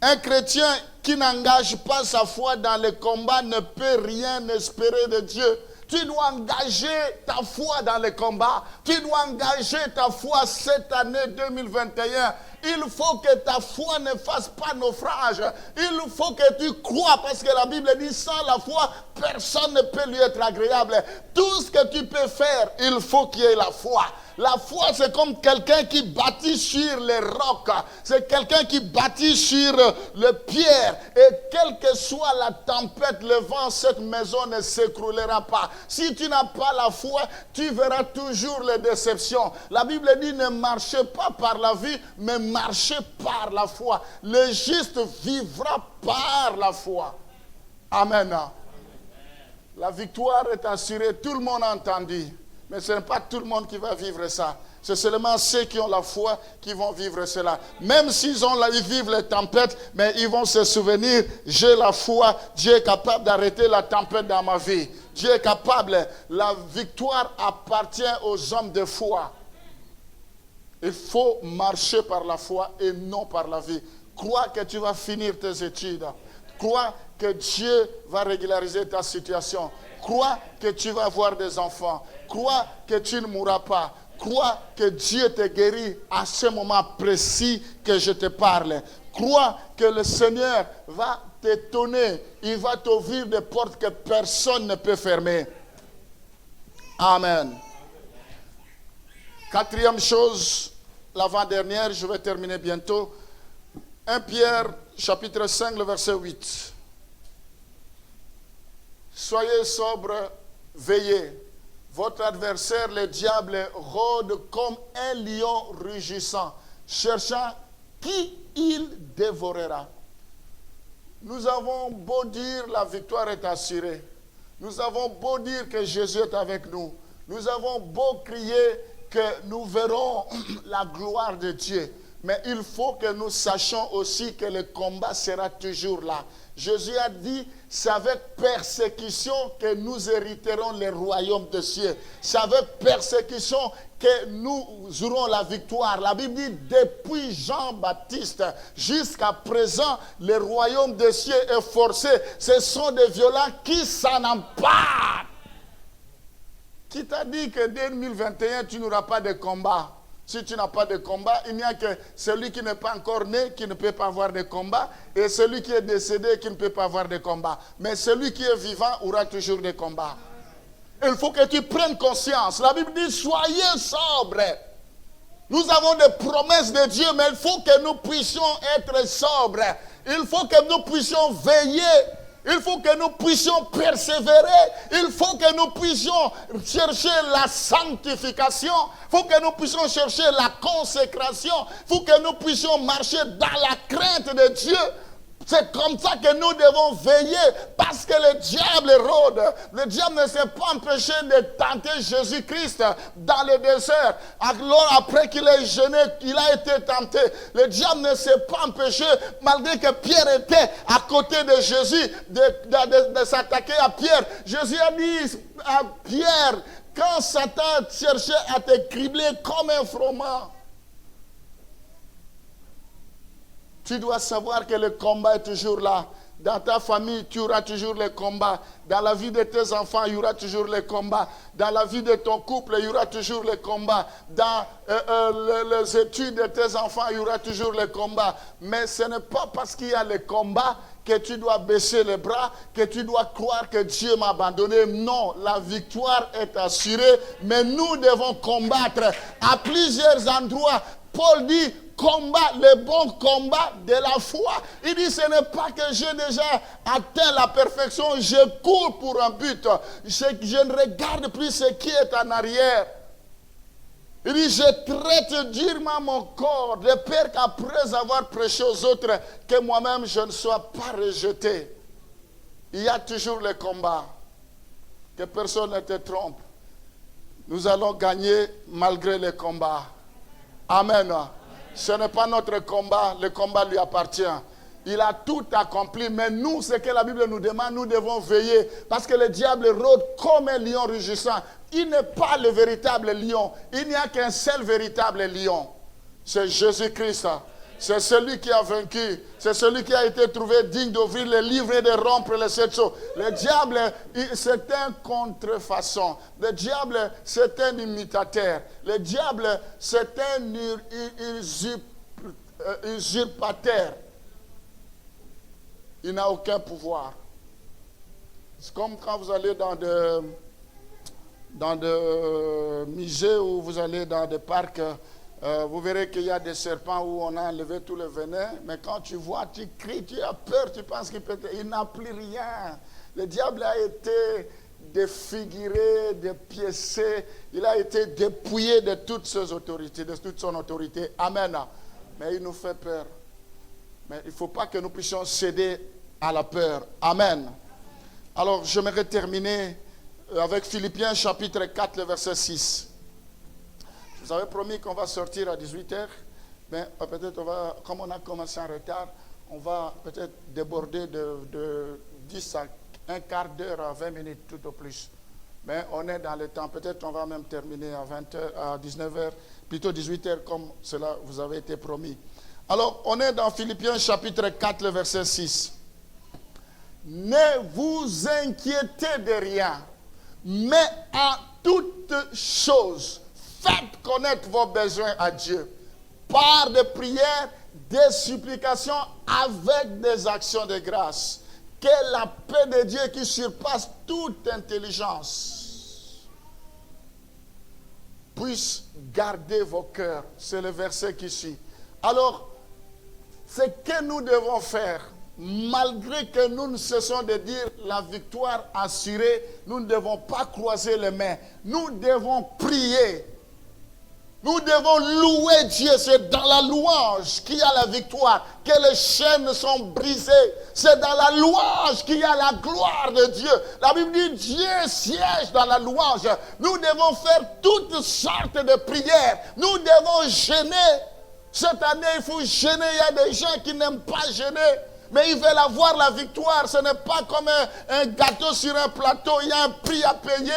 Un chrétien qui n'engage pas sa foi dans le combat ne peut rien espérer de Dieu. Tu dois engager ta foi dans le combat. Tu dois engager ta foi cette année 2021. Il faut que ta foi ne fasse pas naufrage. Il faut que tu crois, parce que la Bible dit sans la foi, personne ne peut lui être agréable. Tout ce que tu peux faire, il faut qu'il y ait la foi. La foi, c'est comme quelqu'un qui bâtit sur les rocs. C'est quelqu'un qui bâtit sur les pierres. Et quelle que soit la tempête, le vent, cette maison ne s'écroulera pas. Si tu n'as pas la foi, tu verras toujours les déceptions. La Bible dit ne marchez pas par la vue, mais marchez par la foi. Le juste vivra par la foi. Amen. La victoire est assurée. Tout le monde a entendu. Mais ce n'est pas tout le monde qui va vivre ça. C'est seulement ceux qui ont la foi qui vont vivre cela. Même s'ils vivent les tempêtes, mais ils vont se souvenir, j'ai la foi, Dieu est capable d'arrêter la tempête dans ma vie. Dieu est capable. La victoire appartient aux hommes de foi. Il faut marcher par la foi et non par la vie. Crois que tu vas finir tes études. Crois que Dieu va régulariser ta situation. Crois que tu vas avoir des enfants. Crois que tu ne mourras pas. Crois que Dieu te guérit à ce moment précis que je te parle. Crois que le Seigneur va t'étonner. Il va t'ouvrir des portes que personne ne peut fermer. Amen. Quatrième chose, l'avant-dernière, je vais terminer bientôt. 1 Pierre, chapitre 5, le verset 8. Soyez sobres, veillez. Votre adversaire, le diable, rôde comme un lion rugissant, cherchant qui il dévorera. Nous avons beau dire la victoire est assurée. Nous avons beau dire que Jésus est avec nous. Nous avons beau crier que nous verrons la gloire de Dieu. Mais il faut que nous sachions aussi que le combat sera toujours là. Jésus a dit, c'est avec persécution que nous hériterons le royaume des cieux. C'est avec persécution que nous aurons la victoire. La Bible dit, depuis Jean-Baptiste jusqu'à présent, le royaume des cieux est forcé. Ce sont des violents qui s'en emparent. Qui t'a dit que dès 2021, tu n'auras pas de combat? Si tu n'as pas de combat, il n'y a que celui qui n'est pas encore né qui ne peut pas avoir de combat et celui qui est décédé qui ne peut pas avoir de combat. Mais celui qui est vivant aura toujours des combats. Il faut que tu prennes conscience. La Bible dit, soyez sobres. Nous avons des promesses de Dieu, mais il faut que nous puissions être sobres. Il faut que nous puissions veiller. Il faut que nous puissions persévérer. Il faut que nous puissions chercher la sanctification. Il faut que nous puissions chercher la consécration. Il faut que nous puissions marcher dans la crainte de Dieu. C'est comme ça que nous devons veiller, parce que le diable rôde. Le diable ne s'est pas empêché de tenter Jésus-Christ dans le désert. Alors après qu'il ait jeûné, il a été tenté. Le diable ne s'est pas empêché, malgré que Pierre était à côté de Jésus, de s'attaquer à Pierre. Jésus a dit à Pierre, quand Satan cherchait à te cribler comme un froment, tu dois savoir que le combat est toujours là. Dans ta famille, tu auras toujours le combat. Dans la vie de tes enfants, il y aura toujours le combat. Dans la vie de ton couple, il y aura toujours le combat. Dans les études de tes enfants, il y aura toujours le combat. Mais ce n'est pas parce qu'il y a le combat que tu dois baisser les bras, que tu dois croire que Dieu m'a abandonné. Non, la victoire est assurée, mais nous devons combattre. À plusieurs endroits, Paul dit, combat, le bon combat de la foi. Il dit, ce n'est pas que j'ai déjà atteint la perfection, je cours pour un but. Je ne regarde plus ce qui est en arrière. Il dit, je traite durement mon corps, de peur qu'après avoir prêché aux autres, que moi-même je ne sois pas rejeté. Il y a toujours le combat. Que personne ne te trompe. Nous allons gagner malgré le combat. Amen. Ce n'est pas notre combat, le combat lui appartient. Il a tout accompli, mais nous, ce que la Bible nous demande, nous devons veiller. Parce que le diable rôde comme un lion rugissant. Il n'est pas le véritable lion. Il n'y a qu'un seul véritable lion. C'est Jésus-Christ. C'est celui qui a vaincu. C'est celui qui a été trouvé digne d'ouvrir le livre et de rompre les sept sceaux. Le diable, c'est un contrefaçon. Le diable, c'est un imitateur. Le diable, c'est un usurpateur. Il n'a aucun pouvoir. C'est comme quand vous allez dans des musées ou vous allez dans des parcs. Vous verrez qu'il y a des serpents où on a enlevé tout le venin, mais quand tu vois, tu cries, tu as peur, tu penses qu'il n'a plus rien. Le diable a été défiguré, dépiécé, il a été dépouillé de toutes ses autorités, de toute son autorité. Amen. Mais il nous fait peur. Mais il ne faut pas que nous puissions céder à la peur. Amen. Alors, j'aimerais terminer avec Philippiens chapitre 4, le verset 6. Vous avez promis qu'on va sortir à 18h, mais peut-être comme on a commencé en retard, on va peut-être déborder de 10 à un quart d'heure à 20 minutes tout au plus. Mais on est dans le temps, peut-être on va même terminer à 20h, à 19h, plutôt 18h comme cela vous avait été promis. Alors, on est dans Philippiens chapitre 4, le verset 6. Ne vous inquiétez de rien, mais en toutes choses, faites connaître vos besoins à Dieu par des prières, des supplications avec des actions de grâce. Que la paix de Dieu qui surpasse toute intelligence puisse garder vos cœurs. C'est le verset qui suit. Alors, ce que nous devons faire, malgré que nous ne cessons de dire la victoire assurée, nous ne devons pas croiser les mains. Nous devons prier. Nous devons louer Dieu. C'est dans la louange qu'il y a la victoire, que les chaînes sont brisées. C'est dans la louange qu'il y a la gloire de Dieu. La Bible dit Dieu siège dans la louange. Nous devons faire toutes sortes de prières. Nous devons jeûner. Cette année, il faut jeûner. Il y a des gens qui n'aiment pas jeûner, mais ils veulent avoir la victoire. Ce n'est pas comme un gâteau sur un plateau. Il y a un prix à payer.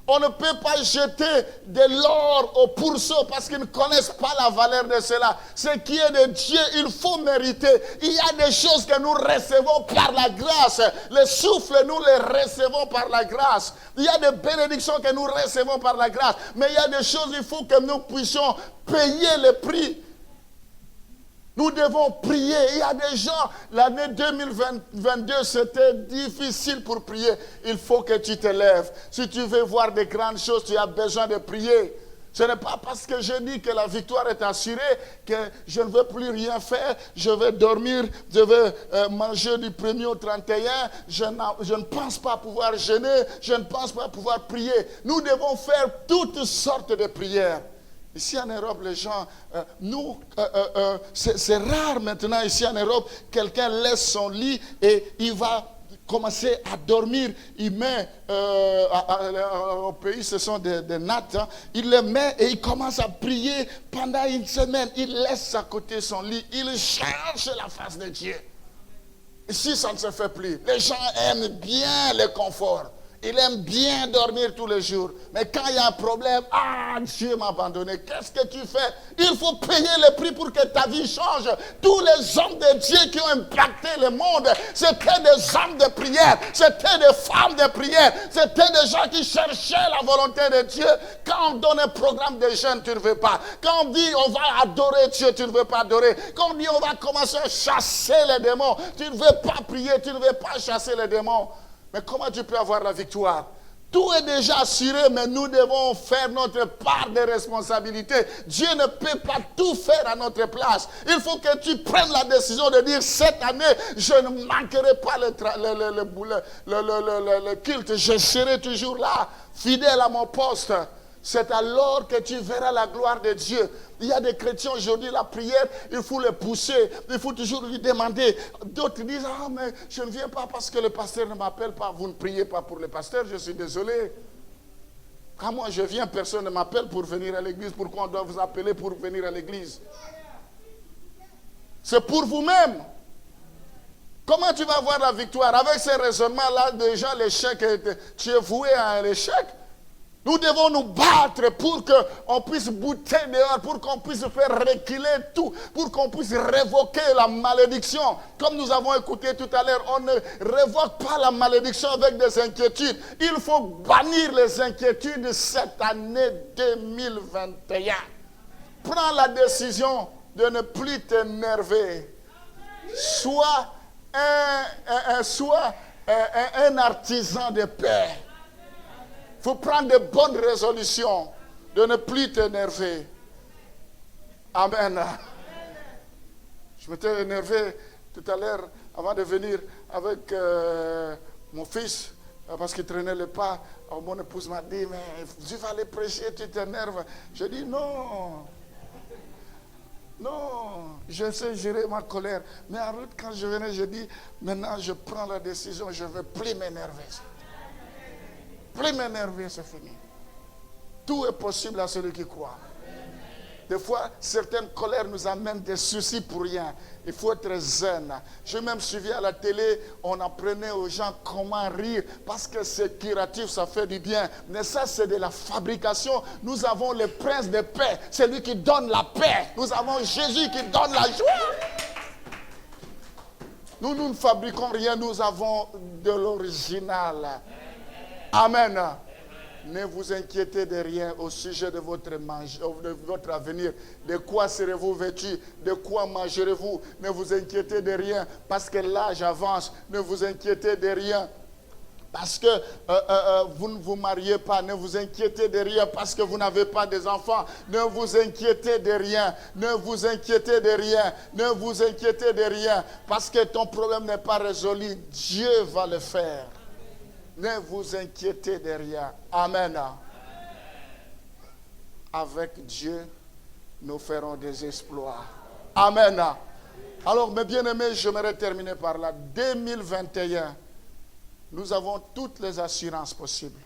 On ne peut pas jeter de l'or au pourceau parce qu'ils ne connaissent pas la valeur de cela. Ce qui est de Dieu, il faut mériter. Il y a des choses que nous recevons par la grâce. Le souffle, nous les recevons par la grâce. Il y a des bénédictions que nous recevons par la grâce. Mais il y a des choses, il faut que nous puissions payer le prix. Nous devons prier. Il y a des gens, l'année 2022, c'était difficile pour prier. Il faut que tu te lèves. Si tu veux voir des grandes choses, tu as besoin de prier. Ce n'est pas parce que je dis que la victoire est assurée que je ne veux plus rien faire. Je vais dormir, je vais manger du 1er au 31. Je ne pense pas pouvoir jeûner. Je ne pense pas pouvoir prier. Nous devons faire toutes sortes de prières. Ici en Europe, les gens, c'est rare maintenant ici en Europe, quelqu'un laisse son lit et il va commencer à dormir. Il met, au pays ce sont des nattes, hein. Il les met et il commence à prier pendant une semaine. Il laisse à côté son lit, il cherche la face de Dieu. Ici, ça ne se fait plus. Les gens aiment bien le confort. Il aime bien dormir tous les jours. Mais quand il y a un problème, Dieu m'a abandonné. Qu'est-ce que tu fais? Il faut payer le prix pour que ta vie change. Tous les hommes de Dieu qui ont impacté le monde, c'était des hommes de prière. C'était des femmes de prière. C'était des gens qui cherchaient la volonté de Dieu. Quand on donne un programme de jeûne, tu ne veux pas. Quand on dit on va adorer Dieu, tu ne veux pas adorer. Quand on dit on va commencer à chasser les démons, tu ne veux pas prier, tu ne veux pas chasser les démons. Mais comment tu peux avoir la victoire? Tout est déjà assuré, mais nous devons faire notre part de responsabilité. Dieu ne peut pas tout faire à notre place. Il faut que tu prennes la décision de dire, cette année, je ne manquerai pas le culte. Je serai toujours là, fidèle à mon poste. C'est alors que tu verras la gloire de Dieu. Il y a des chrétiens aujourd'hui, la prière, il faut les pousser. Il faut toujours lui demander. D'autres disent, ah mais je ne viens pas parce que le pasteur ne m'appelle pas. Vous ne priez pas pour le pasteur, je suis désolé. Quand moi je viens, personne ne m'appelle pour venir à l'église. Pourquoi on doit vous appeler pour venir à l'église? C'est pour vous-même. Comment tu vas avoir la victoire? Avec ces raisonnements-là, déjà l'échec, tu es voué à un échec. Nous devons nous battre pour qu'on puisse bouter dehors, pour qu'on puisse faire reculer tout, pour qu'on puisse révoquer la malédiction. Comme nous avons écouté tout à l'heure, on ne révoque pas la malédiction avec des inquiétudes. Il faut bannir les inquiétudes cette année 2021. Prends la décision de ne plus t'énerver. Sois un artisan de paix. Il faut prendre de bonnes résolutions de ne plus t'énerver. Amen. Je m'étais énervé tout à l'heure avant de venir avec mon fils parce qu'il traînait le pas. Alors, mon épouse m'a dit, mais tu vas aller prêcher, tu t'énerves. Je dis non. Non, je sais gérer ma colère. Mais en route, quand je venais, je dis, maintenant je prends la décision, je ne veux plus m'énerver. Plus m'énerver, c'est fini. Tout est possible à celui qui croit. Des fois, certaines colères nous amènent des soucis pour rien. Il faut être zen. J'ai même suivi à la télé, on apprenait aux gens comment rire, parce que c'est curatif, ça fait du bien. Mais ça, c'est de la fabrication. Nous avons le prince de paix, c'est lui qui donne la paix. Nous avons Jésus qui donne la joie. Nous ne fabriquons rien, nous avons de l'original. Amen. Ne vous inquiétez de rien au sujet de votre avenir. De quoi serez-vous vêtus? De quoi mangerez-vous? Ne vous inquiétez de rien parce que l'âge avance. Ne vous inquiétez de rien parce que vous ne vous mariez pas. Ne vous inquiétez de rien parce que vous n'avez pas des enfants. Ne vous inquiétez de rien. Ne vous inquiétez de rien. Ne vous inquiétez de rien parce que ton problème n'est pas résolu. Dieu va le faire. Ne vous inquiétez de rien. Amen. Avec Dieu, nous ferons des exploits. Amen. Alors, mes bien-aimés, j'aimerais terminer par là. 2021, nous avons toutes les assurances possibles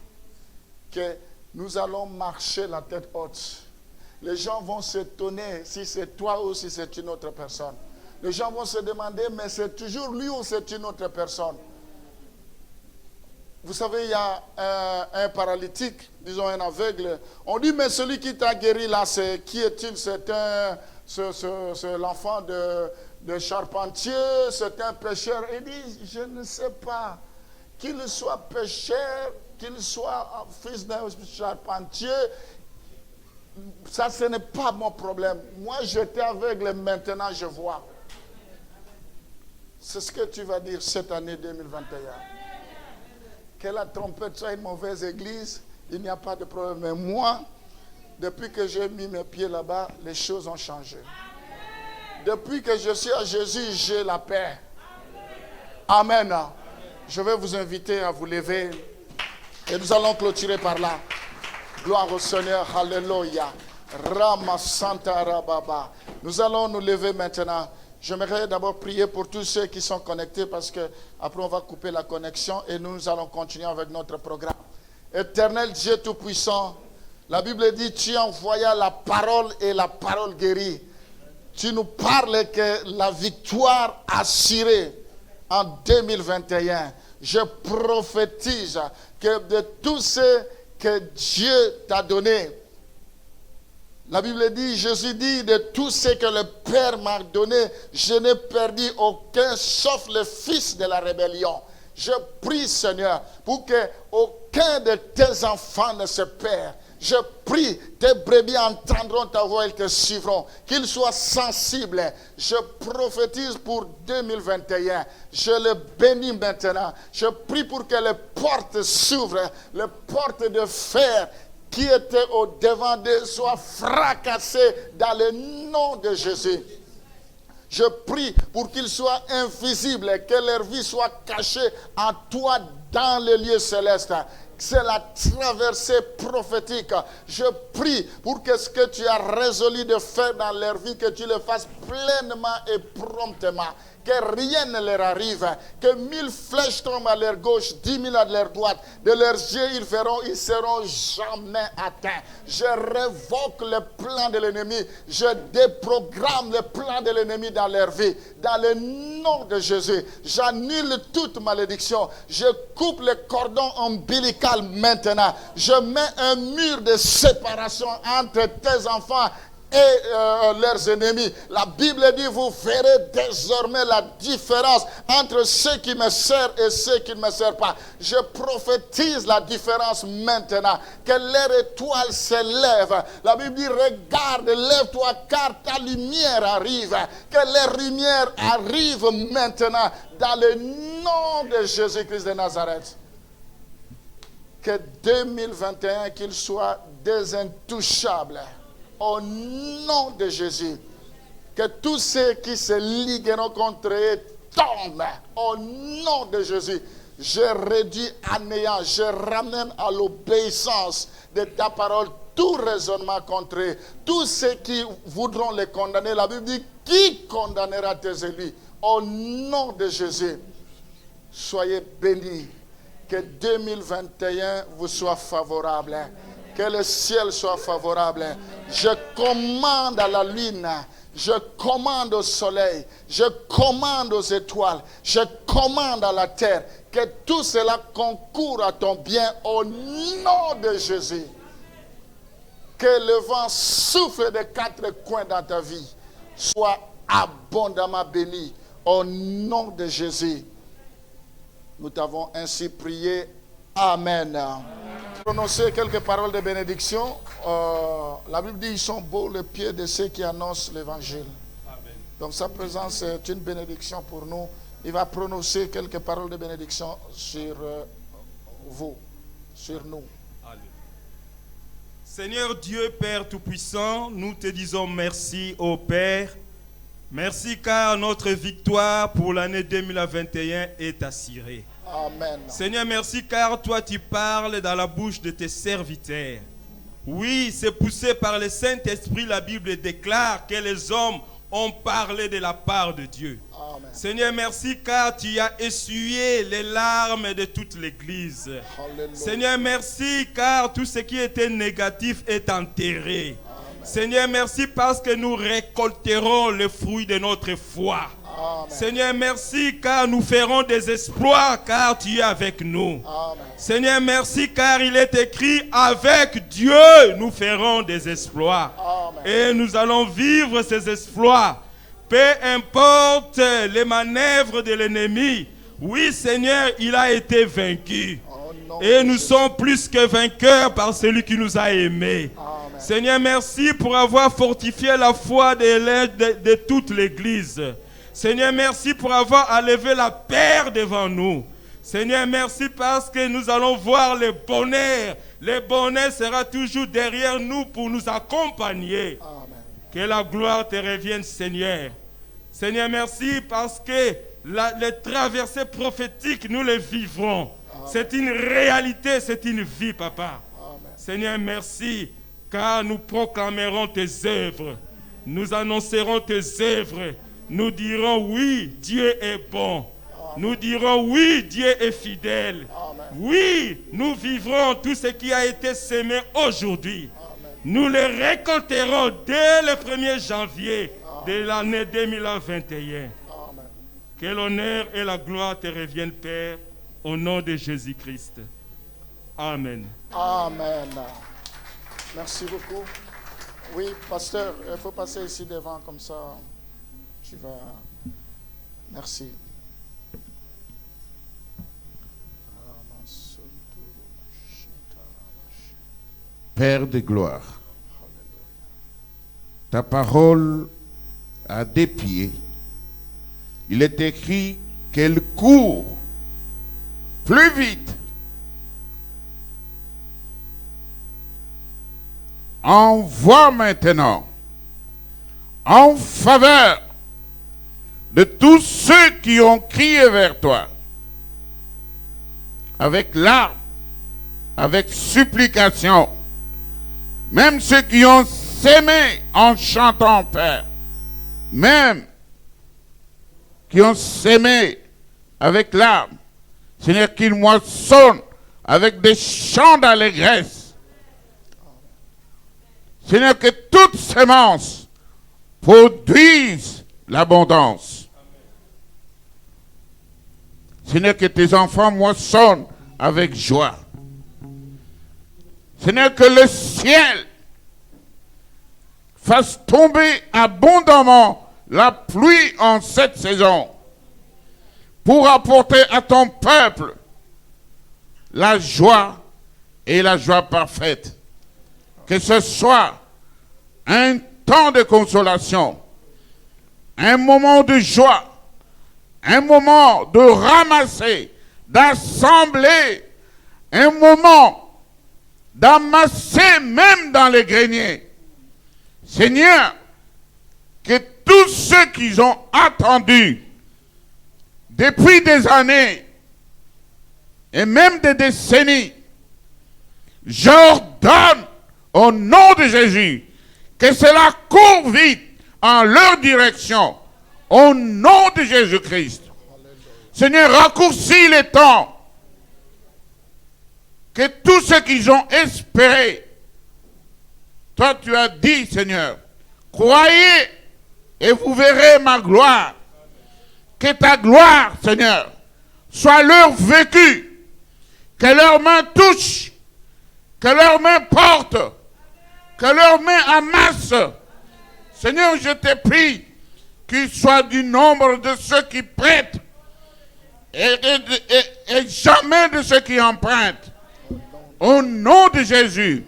que nous allons marcher la tête haute. Les gens vont s'étonner si c'est toi ou si c'est une autre personne. Les gens vont se demander, mais c'est toujours lui ou c'est une autre personne? Vous savez, il y a un paralytique, disons un aveugle. On dit, mais celui qui t'a guéri là, c'est qui est-il? C'est l'enfant de charpentier, c'est un pécheur. Il dit, je ne sais pas. Qu'il soit pécheur, qu'il soit fils d'un charpentier, ça ce n'est pas mon problème. Moi, j'étais aveugle, maintenant je vois. C'est ce que tu vas dire cette année 2021. Que la trompette soit une mauvaise église, il n'y a pas de problème. Mais moi, depuis que j'ai mis mes pieds là-bas, les choses ont changé. Depuis que je suis à Jésus, j'ai la paix. Amen. Je vais vous inviter à vous lever et nous allons clôturer par là. Gloire au Seigneur, Alléluia. Rama Santa Rababa. Nous allons nous lever maintenant. J'aimerais d'abord prier pour tous ceux qui sont connectés parce que après on va couper la connexion et nous allons continuer avec notre programme. Éternel Dieu Tout-Puissant, la Bible dit, tu envoyas la parole et la parole guérit. Tu nous parles que la victoire assurée en 2021. Je prophétise que de tout ce que Dieu t'a donné, la Bible dit, Jésus dit, de tout ce que le Père m'a donné, je n'ai perdu aucun sauf le fils de la rébellion. Je prie, Seigneur, pour que aucun de tes enfants ne se perde. Je prie, tes brebis entendront ta voix, elles te suivront. Qu'ils soient sensibles. Je prophétise pour 2021. Je le bénis maintenant. Je prie pour que les portes s'ouvrent, les portes de fer qui étaient au devant d'eux soient fracassées dans le nom de Jésus. Je prie pour qu'ils soient invisibles, que leur vie soit cachée en toi dans les lieux célestes. C'est la traversée prophétique. Je prie pour que ce que tu as résolu de faire dans leur vie, que tu le fasses pleinement et promptement. Que rien ne leur arrive. Que 1000 flèches tombent à leur gauche, 10 000 à leur droite. De leurs yeux, ils seront jamais atteints. Je révoque le plan de l'ennemi. Je déprogramme le plan de l'ennemi dans leur vie. Dans le nom de Jésus, j'annule toute malédiction. Je coupe le cordon ombilical maintenant. Je mets un mur de séparation entre tes enfants et leurs ennemis. La Bible dit, vous verrez désormais la différence entre ceux qui me servent et ceux qui ne me servent pas. Je prophétise la différence maintenant. Que leur étoile s'élève. La Bible dit, regarde, lève-toi car ta lumière arrive. Que les lumières arrivent maintenant dans le nom de Jésus-Christ de Nazareth. Que 2021, qu'il soit désintouchable. Au nom de Jésus, que tous ceux qui se ligueront contre eux tombent. Au nom de Jésus, je réduis à néant, je ramène à l'obéissance de ta parole tout raisonnement contre eux. Tous ceux qui voudront les condamner, la Bible dit, qui condamnera tes élus? Au nom de Jésus, soyez bénis. Que 2021 vous soit favorable. Que le ciel soit favorable. Je commande à la lune, je commande au soleil, je commande aux étoiles, je commande à la terre. Que tout cela concourt à ton bien au nom de Jésus. Que le vent souffle des quatre coins dans ta vie. Sois abondamment béni au nom de Jésus. Nous t'avons ainsi prié. Amen. Prononcer quelques paroles de bénédiction. La Bible dit, ils sont beaux les pieds de ceux qui annoncent l'évangile. Donc sa présence est une bénédiction pour nous. Il va prononcer quelques paroles de bénédiction sur vous, sur nous. Allez. Seigneur Dieu, Père Tout-Puissant, nous te disons merci, ô Père. Merci car notre victoire pour l'année 2021 est assurée. Amen. Seigneur, merci car toi tu parles dans la bouche de tes serviteurs. Oui, c'est poussé par le Saint-Esprit, la Bible déclare que les hommes ont parlé de la part de Dieu. Amen. Seigneur, merci car tu as essuyé les larmes de toute l'Église. Alléluia. Seigneur, merci car tout ce qui était négatif est enterré. Amen. Seigneur, merci parce que nous récolterons le fruit de notre foi. Amen. Seigneur, merci car nous ferons des exploits car tu es avec nous. Amen. Seigneur, merci car il est écrit avec Dieu nous ferons des exploits. Amen. Et nous allons vivre ces exploits. Peu importe les manœuvres de l'ennemi. Oui, Seigneur, il a été vaincu. Et nous sommes plus que vainqueurs par celui qui nous a aimés. Amen. Seigneur, merci pour avoir fortifié la foi de toute l'Église. Seigneur, merci pour avoir enlevé la peur devant nous. Seigneur, merci parce que nous allons voir le bonheur. Le bonheur sera toujours derrière nous pour nous accompagner. Amen. Que la gloire te revienne, Seigneur. Seigneur, merci parce que les traversées prophétiques, nous les vivrons. C'est une réalité, c'est une vie, Papa. Amen. Seigneur, merci, car nous proclamerons tes œuvres. Nous annoncerons tes œuvres. Nous dirons oui, Dieu est bon. Nous dirons oui, Dieu est fidèle. Amen. Oui, nous vivrons tout ce qui a été semé aujourd'hui. Nous le récolterons dès le 1er janvier de l'année 2021. Amen. Que l'honneur et la gloire te reviennent, Père, au nom de Jésus-Christ. Amen. Amen. Merci beaucoup. Oui, pasteur, il faut passer ici devant comme ça. Tu vas. Merci. Père de gloire, ta parole a des pieds. Il est écrit qu'elle court plus vite. Envoie maintenant en faveur de tous ceux qui ont crié vers toi, avec larmes, avec supplication, même ceux qui ont sémé en chantant, Père, même qui ont sémé avec larmes, Seigneur, qu'ils moissonnent avec des chants d'allégresse. Seigneur, que toute sémence produise l'abondance. Seigneur, que tes enfants moissonnent avec joie. Seigneur, que le ciel fasse tomber abondamment la pluie en cette saison pour apporter à ton peuple la joie et la joie parfaite. Que ce soit un temps de consolation, un moment de joie, un moment de ramasser, d'assembler, un moment d'amasser même dans les greniers. Seigneur, que tous ceux qui ont attendu depuis des années et même des décennies, j'ordonne au nom de Jésus que cela court vite en leur direction, au nom de Jésus-Christ. Seigneur, raccourcis les temps. Que tous ceux qui ont espéré, toi tu as dit, Seigneur, croyez et vous verrez ma gloire. Que ta gloire, Seigneur, soit leur vécue. Que leurs mains touchent, que leurs mains portent, que leurs mains amassent. Seigneur, je te prie qu'ils soient du nombre de ceux qui prêtent et jamais de ceux qui empruntent. Au nom de Jésus.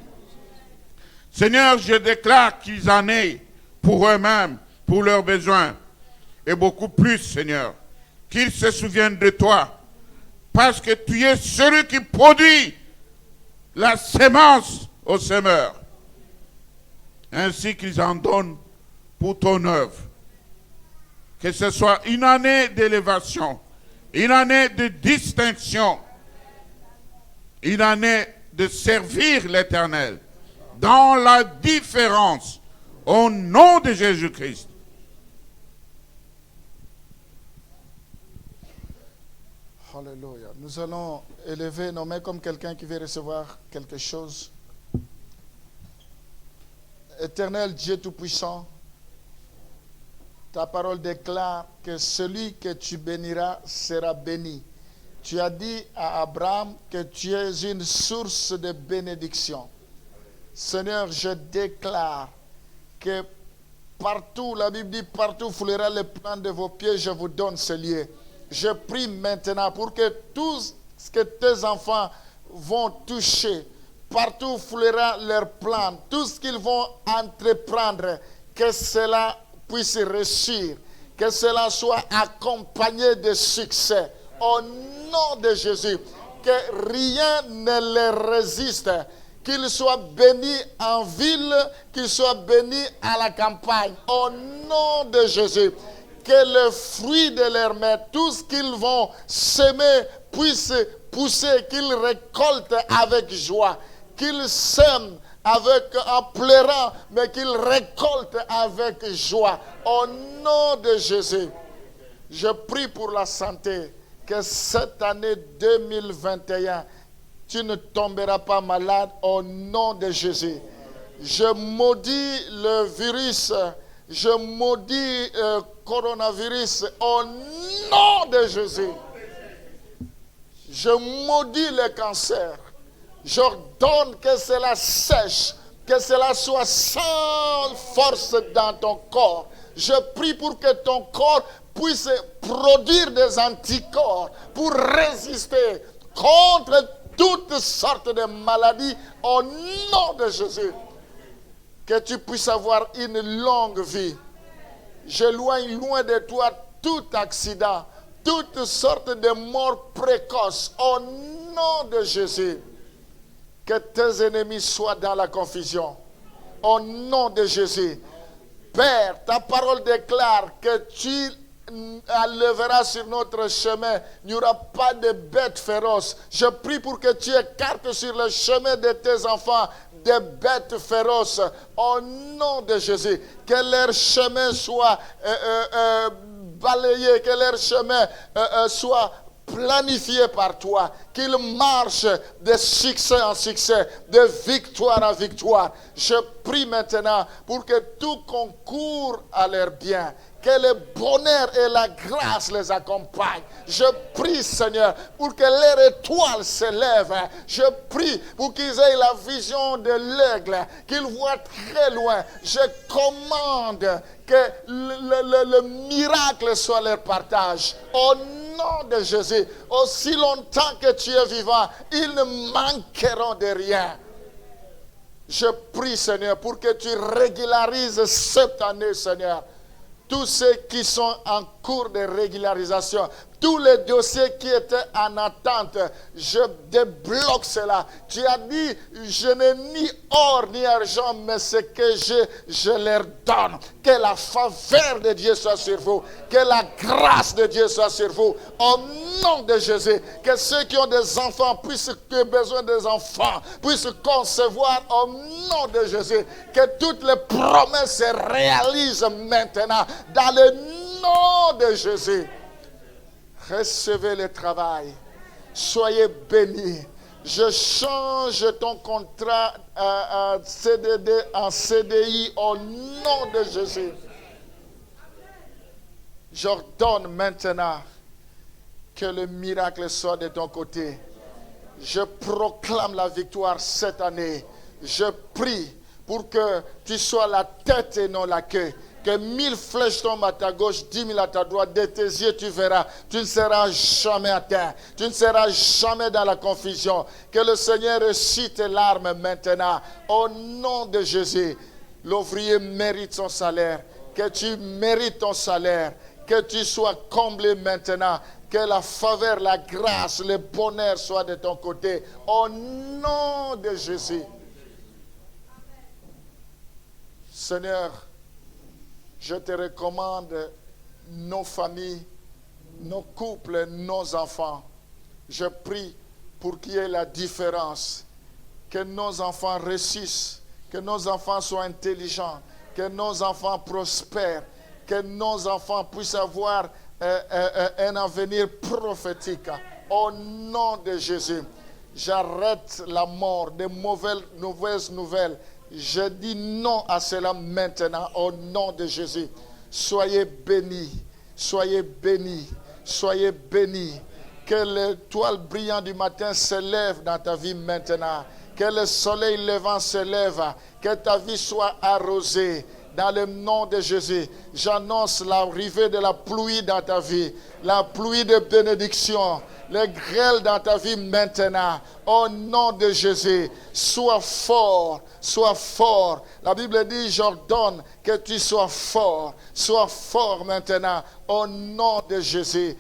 Seigneur, je déclare qu'ils en aient pour eux-mêmes, pour leurs besoins. Et beaucoup plus, Seigneur. Qu'ils se souviennent de toi. Parce que tu es celui qui produit la sémence au semeur. Ainsi qu'ils en donnent pour ton œuvre. Que ce soit une année d'élévation, une année de distinction, une année de servir l'Éternel dans la différence au nom de Jésus-Christ. Alléluia. Nous allons élever nos mains comme quelqu'un qui veut recevoir quelque chose. Éternel Dieu Tout-Puissant, ta parole déclare que celui que tu béniras sera béni. Tu as dit à Abraham que tu es une source de bénédiction. Seigneur, je déclare que partout, la Bible dit, partout foulera le plan de vos pieds, je vous donne ce lieu. Je prie maintenant pour que tout ce que tes enfants vont toucher, partout foulera leur plan, tout ce qu'ils vont entreprendre, que cela puisse réussir, que cela soit accompagné de succès. Au nom de Jésus, que rien ne les résiste, qu'ils soient bénis en ville, qu'ils soient bénis à la campagne. Au nom de Jésus, que le fruit de leurs mains, tout ce qu'ils vont semer, puisse pousser, qu'ils récoltent avec joie, qu'ils sèment en pleurant, mais qu'ils récoltent avec joie. Au nom de Jésus, je prie pour la santé, que cette année 2021, tu ne tomberas pas malade au nom de Jésus. Je maudis le virus, je maudis le coronavirus au nom de Jésus. Je maudis le cancer. J'ordonne que cela sèche, que cela soit sans force dans ton corps. Je prie pour que ton corps puisse produire des anticorps pour résister contre toutes sortes de maladies au nom de Jésus. Que tu puisses avoir une longue vie. J'éloigne loin de toi tout accident, toutes sortes de morts précoces au nom de Jésus. Que tes ennemis soient dans la confusion au nom de Jésus. Père, ta parole déclare que tu enlèveras sur notre chemin. Il n'y aura pas de bêtes féroces. Je prie pour que tu écartes sur le chemin de tes enfants des bêtes féroces au nom de Jésus. Que leur chemin soit balayé, que leur chemin soit planifié par toi, qu'ils marchent de succès en succès, de victoire en victoire. Je prie maintenant pour que tout concourt à leur bien, que le bonheur et la grâce les accompagnent. Je prie, Seigneur, pour que leur étoile s'élève. Je prie pour qu'ils aient la vision de l'aigle, qu'ils voient très loin. Je commande que le miracle soit leur partage. Au nom de Jésus, aussi longtemps que tu es vivant, ils ne manqueront de rien. Je prie, Seigneur, pour que tu régularises cette année, Seigneur, tous ceux qui sont en cours de régularisation, tous les dossiers qui étaient en attente, je débloque cela. Tu as dit, je n'ai ni or ni argent, mais ce que j'ai, je leur donne. Que la faveur de Dieu soit sur vous. Que la grâce de Dieu soit sur vous. Au nom de Jésus, que ceux qui ont des enfants puissent, qui ont besoin des enfants, puissent concevoir au nom de Jésus. Que toutes les promesses se réalisent maintenant dans le nom de Jésus. Recevez le travail. Soyez bénis. Je change ton contrat à CDD en CDI au nom de Jésus. J'ordonne maintenant que le miracle soit de ton côté. Je proclame la victoire cette année. Je prie pour que tu sois la tête et non la queue. Que 1000 flèches tombent à ta gauche, 10 000 à ta droite. De tes yeux, tu verras. Tu ne seras jamais atteint. Tu ne seras jamais dans la confusion. Que le Seigneur essuie tes larmes maintenant. Au nom de Jésus, l'ouvrier mérite son salaire. Que tu mérites ton salaire. Que tu sois comblé maintenant. Que la faveur, la grâce, le bonheur soient de ton côté. Au nom de Jésus. Seigneur, je te recommande nos familles, nos couples, nos enfants. Je prie pour qu'il y ait la différence. Que nos enfants réussissent, que nos enfants soient intelligents, que nos enfants prospèrent, que nos enfants puissent avoir un avenir prophétique. Au nom de Jésus, j'arrête la mort, de mauvaises nouvelles. Je dis non à cela maintenant au nom de Jésus. Soyez bénis, soyez bénis, soyez bénis. Que l'étoile brillante du matin se lève dans ta vie maintenant. Que le soleil levant se lève. Que ta vie soit arrosée. Dans le nom de Jésus, j'annonce l'arrivée de la pluie dans ta vie. La pluie de bénédiction. Le grêle dans ta vie maintenant. Au nom de Jésus, sois fort, sois fort. La Bible dit, j'ordonne que tu sois fort. Sois fort maintenant. Au nom de Jésus.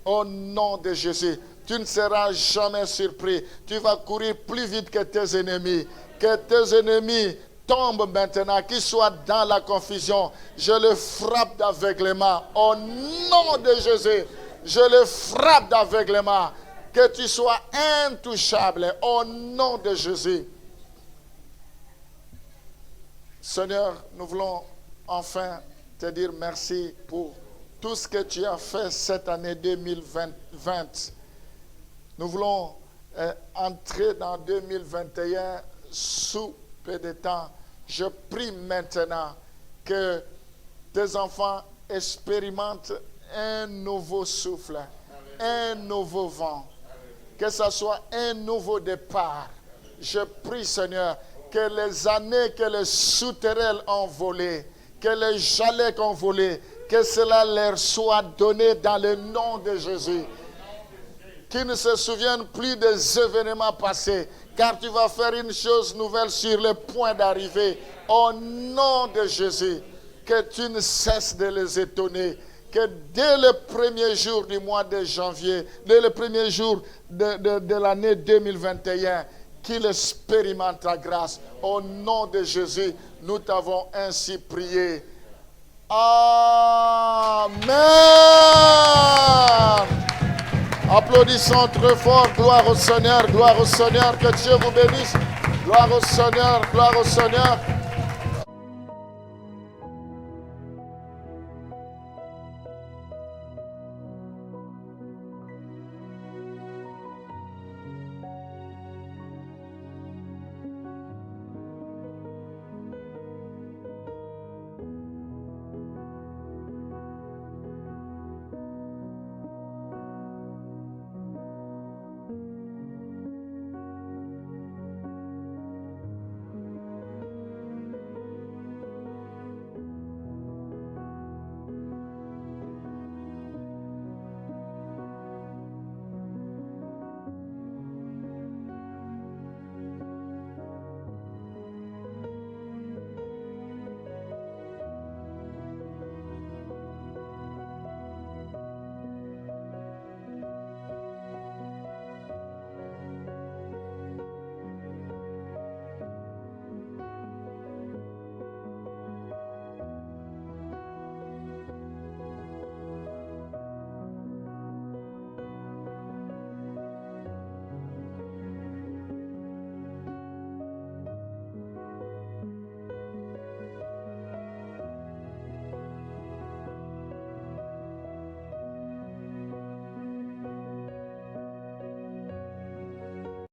Au nom de Jésus. Tu ne seras jamais surpris. Tu vas courir plus vite que tes ennemis. Que tes ennemis tombent maintenant, qu'ils soient dans la confusion. Je le frappe d'aveuglement. Au nom de Jésus. Je le frappe d'aveuglement. Que tu sois intouchable au nom de Jésus. Seigneur, nous voulons enfin te dire merci pour tout ce que tu as fait cette année 2020. Nous voulons entrer dans 2021 sous peu de temps. Je prie maintenant que tes enfants expérimentent un nouveau souffle, un nouveau vent, que ce soit un nouveau départ. Je prie, Seigneur, que les années que les souterrains ont volées, que les jalets ont volé, que cela leur soit donné dans le nom de Jésus. qui ne se souviennent plus des événements passés, car tu vas faire une chose nouvelle sur le point d'arrivée. Au nom de Jésus, que tu ne cesses de les étonner, que dès le premier jour du mois de janvier, dès le premier jour de l'année 2021, qu'il expérimente ta grâce. Au nom de Jésus, nous t'avons ainsi prié. Amen. Applaudissons très fort. Gloire au Seigneur, que Dieu vous bénisse. Gloire au Seigneur, gloire au Seigneur.